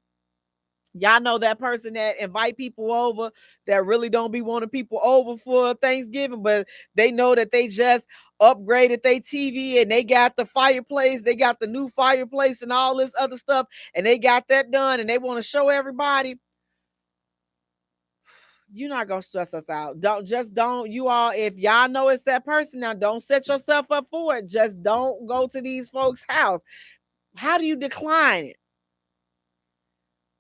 Y'all know that person that invite people over that really don't be wanting people over for Thanksgiving, but they know that they just upgraded their TV and they got the fireplace, they got the new fireplace and all this other stuff, and they got that done and they want to show everybody. You're not gonna stress us out. Don't you all, if y'all know it's that person, now don't set yourself up for it. Just don't go to these folks' house. How do you decline it?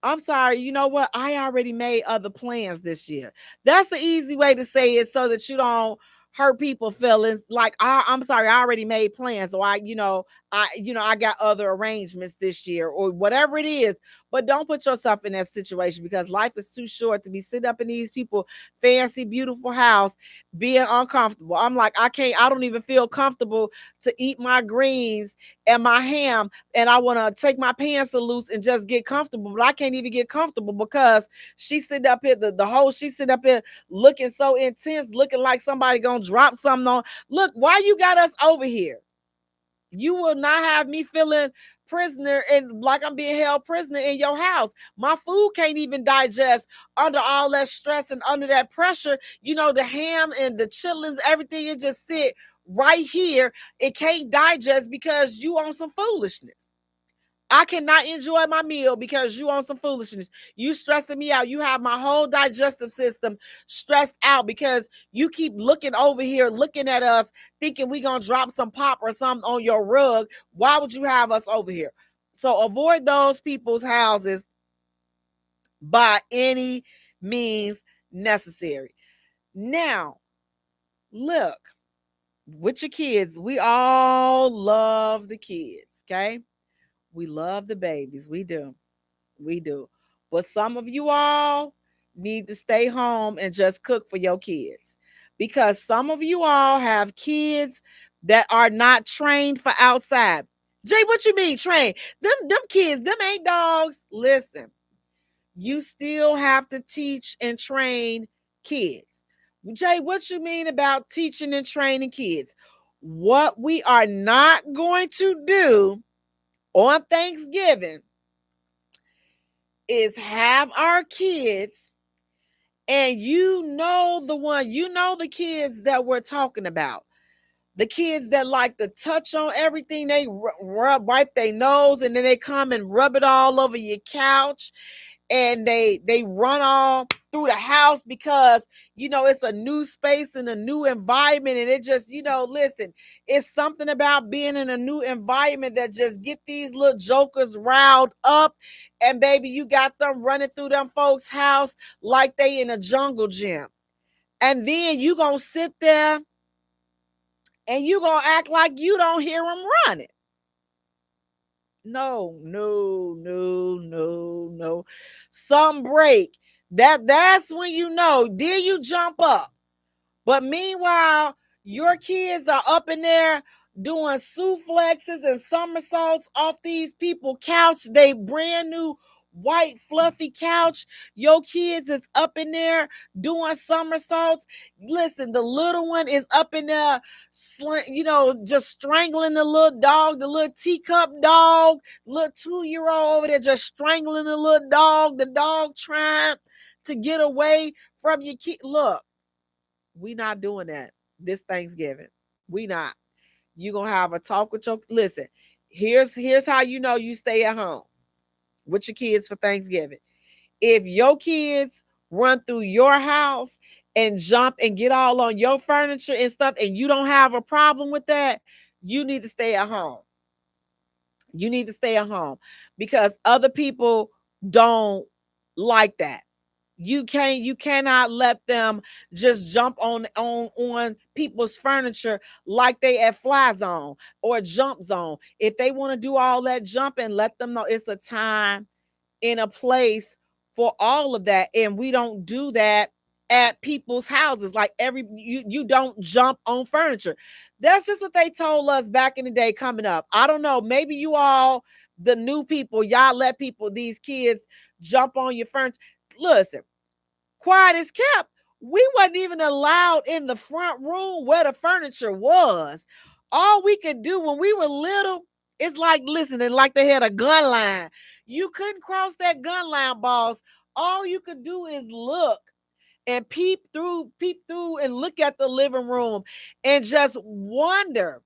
I'm sorry, you know what? I already made other plans this year. That's the easy way to say it so that you don't hurt people feelings. Like I'm sorry, I already made plans. So I got other arrangements this year or whatever it is. But don't put yourself in that situation because life is too short to be sitting up in these people fancy, beautiful house being uncomfortable. I'm like, I don't even feel comfortable to eat my greens and my ham and I want to take my pants loose and just get comfortable, but I can't even get comfortable because she sitting up here, the whole she sitting up here looking so intense, looking like somebody gonna drop something on. Look, why you got us over here? You will not have me feeling prisoner and like I'm being held prisoner in your house. My food can't even digest under all that stress and under that pressure. You know, the ham and the chitlins, everything, it just sit right here. It can't digest because you on some foolishness. I cannot enjoy my meal because you on some foolishness. You stressing me out. You have my whole digestive system stressed out because you keep looking over here, looking at us, thinking we gonna drop some pop or something on your rug. Why would you have us over here? So avoid those people's houses by any means necessary. Now, look, with your kids, we all love the kids, okay? We love the babies. We do. We do. But some of you all need to stay home and just cook for your kids because some of you all have kids that are not trained for outside. Jay, what you mean trained? Them kids, them ain't dogs. Listen, you still have to teach and train kids. Jay, what you mean about teaching and training kids? What we are not going to do on Thanksgiving is have our kids, and the kids that we're talking about. The kids that like to touch on everything, they wipe their nose and then they come and rub it all over your couch and they run all through the house because it's a new space and a new environment and it just listen, it's something about being in a new environment that just get these little jokers riled up, and baby, you got them running through them folks house like they in a jungle gym, and then you gonna sit there and you gonna act like you don't hear them running. No, no, no, no, no. Some break. That's when then you jump up. But meanwhile, your kids are up in there doing suplexes and somersaults off these people couch. They brand new white fluffy couch. Your kids is up in there doing somersaults. Listen, the little one is up in there, just strangling the little dog, the little teacup dog, little 2-year-old over there just strangling the little dog. The dog trying to get away from your kid. Look, we not doing that this Thanksgiving. We not. You gonna have a talk with your listen. Here's how you stay at home with your kids for Thanksgiving. If your kids run through your house and jump and get all on your furniture and stuff, and you don't have a problem with that, you need to stay at home. You need to stay at home because other people don't like that. You cannot let them just jump on people's furniture like they at fly zone or jump zone. If they want to do all that jumping, let them know it's a time in a place for all of that. And we don't do that at people's houses. Like you don't jump on furniture. That's just what they told us back in the day coming up. I don't know. Maybe you all, the new people, y'all let these kids jump on your furniture. Listen, quiet as kept. We wasn't even allowed in the front room where the furniture was. All we could do when we were little It's like, listen, and like they had a gun line. You couldn't cross that gun line, boss. All you could do is look and peep through and look at the living room and just wonder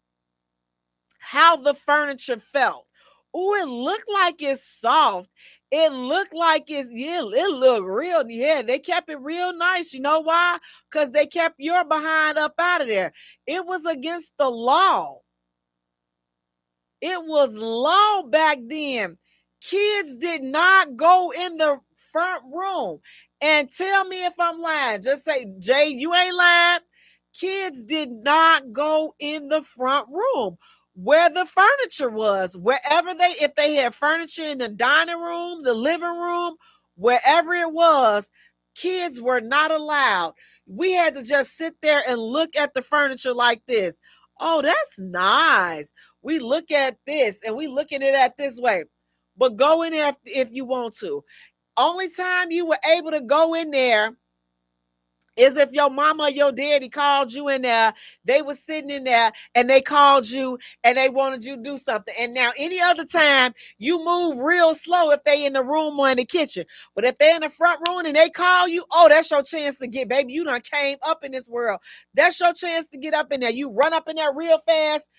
how the furniture felt. Oh, it looked like it's soft. It looked like it looked real. Yeah, they kept it real nice. You know why? Because they kept your behind up out of there. It was against the law. It was law back then. Kids did not go in the front room. And tell me if I'm lying. Just say, Jay, you ain't lying. Kids did not go in the front room where the furniture was. Wherever if they had furniture in the dining room, the living room, wherever it was, kids were not allowed. We had to just sit there and look at the furniture like this. Oh, that's nice. We look at this and we looking at it this way. But go in there if you want to. Only time you were able to go in there is if your mama or your daddy called you in there. They were sitting in there and they called you and they wanted you to do something. And now any other time you move real slow if they in the room or in the kitchen. But if they're in the front room and they call you, oh, that's your chance to get, baby. You done came up in this world. That's your chance to get up in there. You run up in there real fast.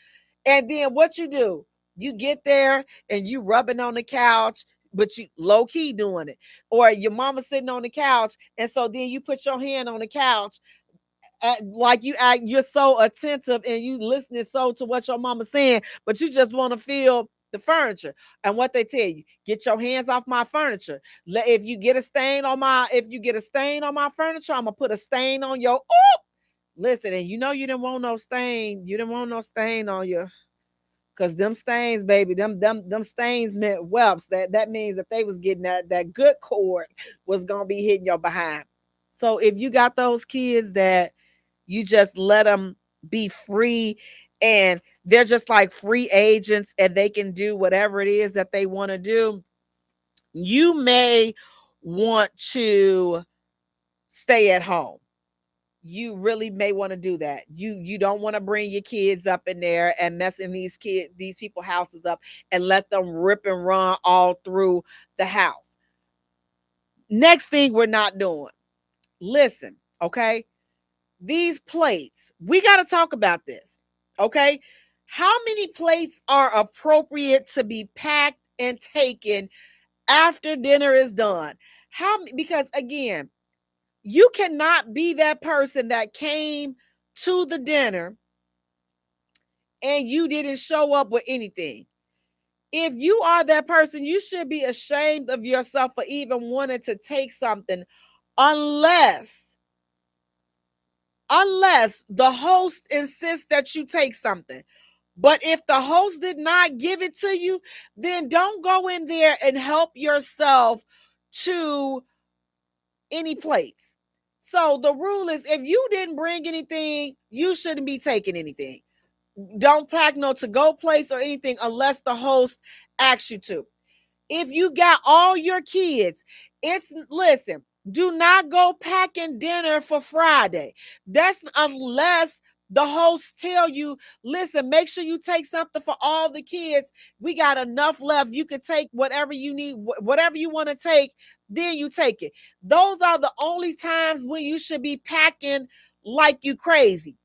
And then what you do? You get there and you rubbing on the couch, but you low key doing it. Or your mama sitting on the couch, and so then you put your hand on the couch, like you're so attentive and you listening so to what your mama's saying, but you just want to feel the furniture. And what they tell you, get your hands off my furniture. If you get a stain on my furniture, I'm gonna put a stain on your. Oh, listen, and you know you didn't want no stain. You didn't want no stain on your. Cause them stains, baby, them stains meant whelps. That means that they was getting that good cord was gonna be hitting your behind. So if you got those kids that you just let them be free and they're just like free agents and they can do whatever it is that they want to do, you may want to stay at home. You really may want to do that. You don't want to bring your kids up in there and messing these people houses up and let them rip and run all through the house. Next thing we're not doing. Listen, okay? These plates, we got to talk about this. Okay? How many plates are appropriate to be packed and taken after dinner is done? Because again, you cannot be that person that came to the dinner and you didn't show up with anything. If you are that person, you should be ashamed of yourself for even wanting to take something unless the host insists that you take something. But if the host did not give it to you, then don't go in there and help yourself to any plates. So the rule is if you didn't bring anything, you shouldn't be taking anything. Don't pack no to-go plates or anything unless the host asks you to. If you got all your kids, listen, do not go packing dinner for Friday. That's unless the host tell you, listen, make sure you take something for all the kids. We got enough left. You can take whatever you need, whatever you want to take, then you take it. Those are the only times when you should be packing like you crazy.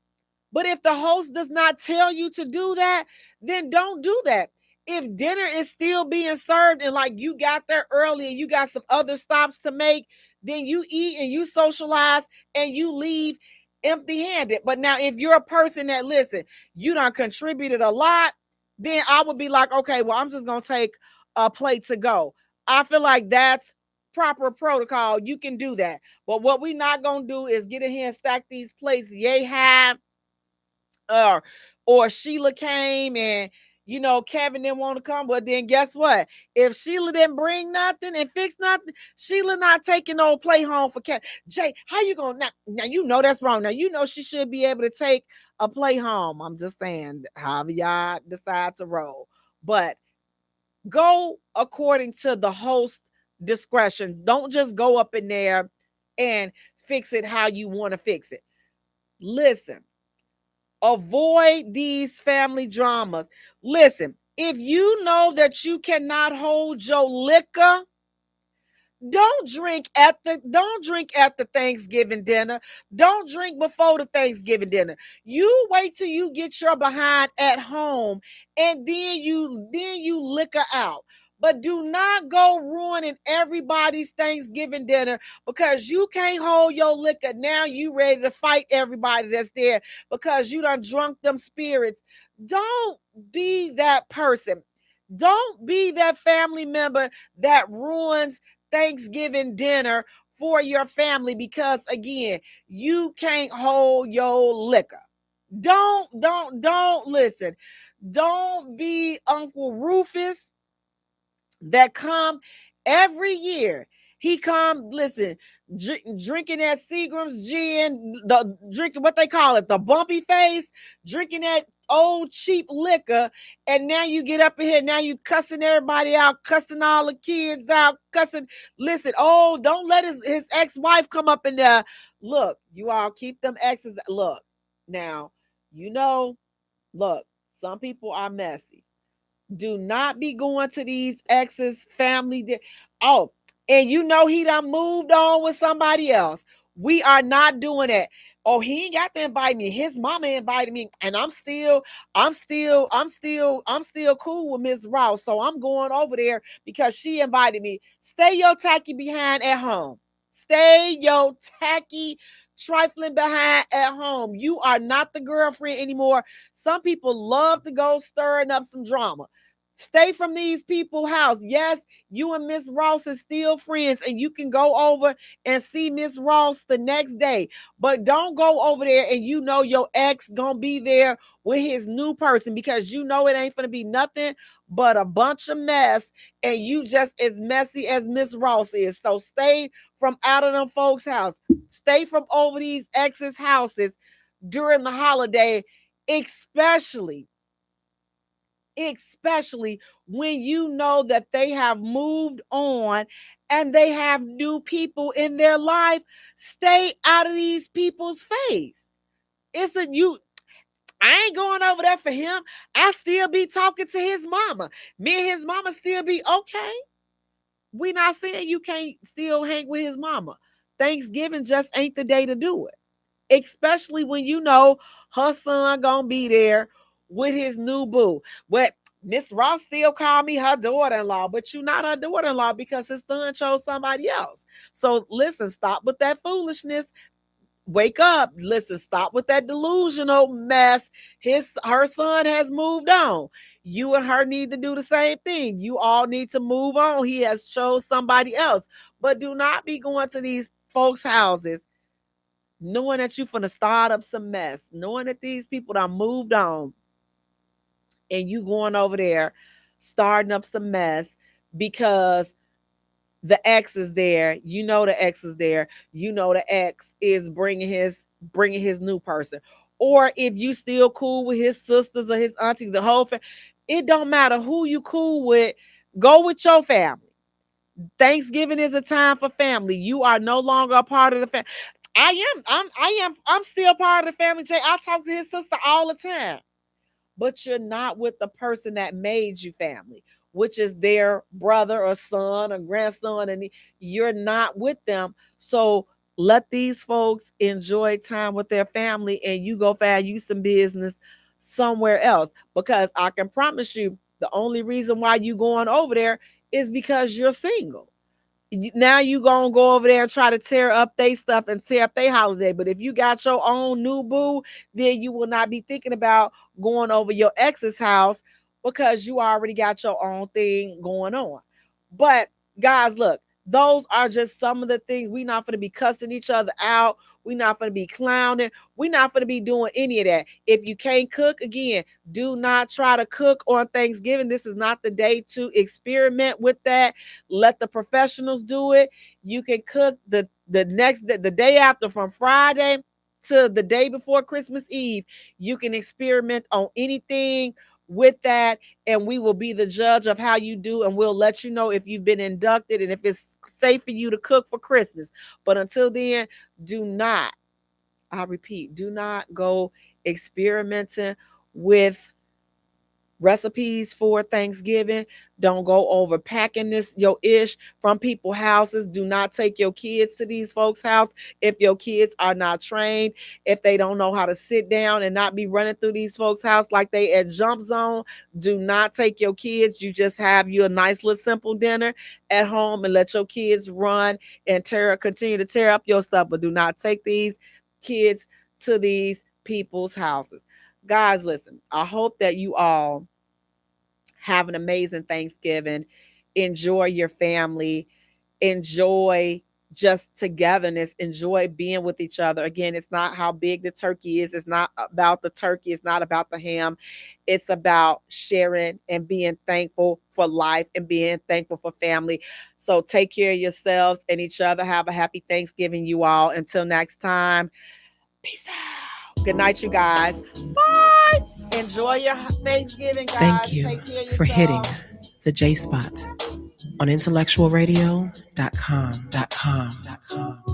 But if the host does not tell you to do that, then don't do that. If dinner is still being served and like you got there early and you got some other stops to make, then you eat and you socialize and you leave empty-handed. But now if you're a person that, listen, you done contributed a lot, then I would be like, okay, well, I'm just going to take a plate to go. I feel like that's proper protocol. You can do that. But what we not going to do is get in here and stack these plates yay high. Or Sheila came and Kevin didn't want to come, but then guess what? If Sheila didn't bring nothing and fix nothing, Sheila not taking no play home for Kevin. Jay, how you gonna now that's wrong. Now she should be able to take a play home. I'm just saying, however y'all decide to roll. But go according to the host discretion. Don't just go up in there and fix it how you want to fix it. Listen. Avoid these family dramas. Listen, If you know that you cannot hold your liquor, don't drink at the Thanksgiving dinner. Don't drink before the Thanksgiving dinner. You wait till you get your behind at home, and then you liquor out. But do not go ruining everybody's Thanksgiving dinner because you can't hold your liquor. Now you ready to fight everybody that's there because you done drunk them spirits. Don't be that person. Don't be that family member that ruins Thanksgiving dinner for your family because again, you can't hold your liquor. Don't listen. Don't be Uncle Rufus that come every year. He come, listen, drinking that Seagram's gin, drinking what they call it, the bumpy face, drinking that old cheap liquor, and now you get up in here, now you cussing everybody out, cussing all the kids out, cussing. Listen, oh, don't let his ex-wife come up in there. Look, you all keep them exes. Look, now, you know, look, some people are messy. Do not be going to these exes, family. Oh, and you know he done moved on with somebody else. We are not doing that. Oh, he ain't got to invite me. His mama invited me, and I'm still cool with Miss Ross. So I'm going over there because she invited me. Stay your tacky behind at home. Stay your tacky trifling behind at home. You are not the girlfriend anymore. Some people love to go stirring up some drama. Stay from these people's house. Yes, you and Miss Ross is still friends, and you can go over and see Miss Ross the next day. But don't go over there and you know your ex gonna be there with his new person because you know it ain't gonna be nothing but a bunch of mess, and you just as messy as Miss Ross is. So stay from out of them folks' house. Stay from over these exes' houses during the holiday, especially especially when you know that they have moved on and they have new people in their life. Stay out of these people's face. It's a you. I ain't going over there for him. I still be talking to his mama. Me and his mama still be okay. We not saying you can't still hang with his mama. Thanksgiving just ain't the day to do it, especially when you know her son gonna be there with his new boo. But Miss Ross still call me her daughter-in-law, but you're not her daughter-in-law because his son chose somebody else. So listen, stop with that foolishness. Wake up. Listen, stop with that delusional mess. Her son has moved on. You and her need to do the same thing. You all need to move on. He has chose somebody else. But do not be going to these folks' houses knowing that you're going to start up some mess, knowing that these people that moved on, and you going over there starting up some mess because the ex is there. You know the ex is there. You know the ex is bringing his new person. Or if you still cool with his sisters or his aunties, the whole family, it don't matter who you cool with. Go with your family. Thanksgiving is a time for family. You are no longer a part of the family. I'm still part of the family. Jay, I talk to his sister all the time, but you're not with the person that made you family, which is their brother or son or grandson, and you're not with them. So let these folks enjoy time with their family, and you go find you some business somewhere else. Because I can promise you, the only reason why you going over there is because you're single. Now you gonna go over there and try to tear up their stuff and tear up their holiday. But if you got your own new boo, then you will not be thinking about going over your ex's house because you already got your own thing going on. But guys, look, those are just some of the things. We're not going to be cussing each other out. We're not going to be clowning. We're not going to be doing any of that. If you can't cook, again, do not try to cook on Thanksgiving. This is not the day to experiment with that. Let the professionals do it. You can cook the day after, from Friday to the day before Christmas Eve. You can experiment on anything with that, and we will be the judge of how you do, and we'll let you know if you've been inducted and if it's safe for you to cook for Christmas. But until then, do not, I repeat, do not go experimenting with recipes for Thanksgiving. Don't go over packing this your ish from people's houses. Do not take your kids to these folks' house if your kids are not trained, if they don't know how to sit down and not be running through these folks' house like they at Jump Zone. Do not take your kids. You just have you a nice little simple dinner at home and let your kids run and continue to tear up your stuff. But do not take these kids to these people's houses. Guys, listen, I hope that you all have an amazing Thanksgiving. Enjoy your family. Enjoy just togetherness. Enjoy being with each other. Again, it's not how big the turkey is. It's not about the turkey. It's not about the ham. It's about sharing and being thankful for life and being thankful for family. So take care of yourselves and each other. Have a happy Thanksgiving, you all. Until next time, peace out. Good night, you guys. Bye. Enjoy your Thanksgiving, guys. Thank you for hitting the Jaye Spot on IntellectualRadio.com.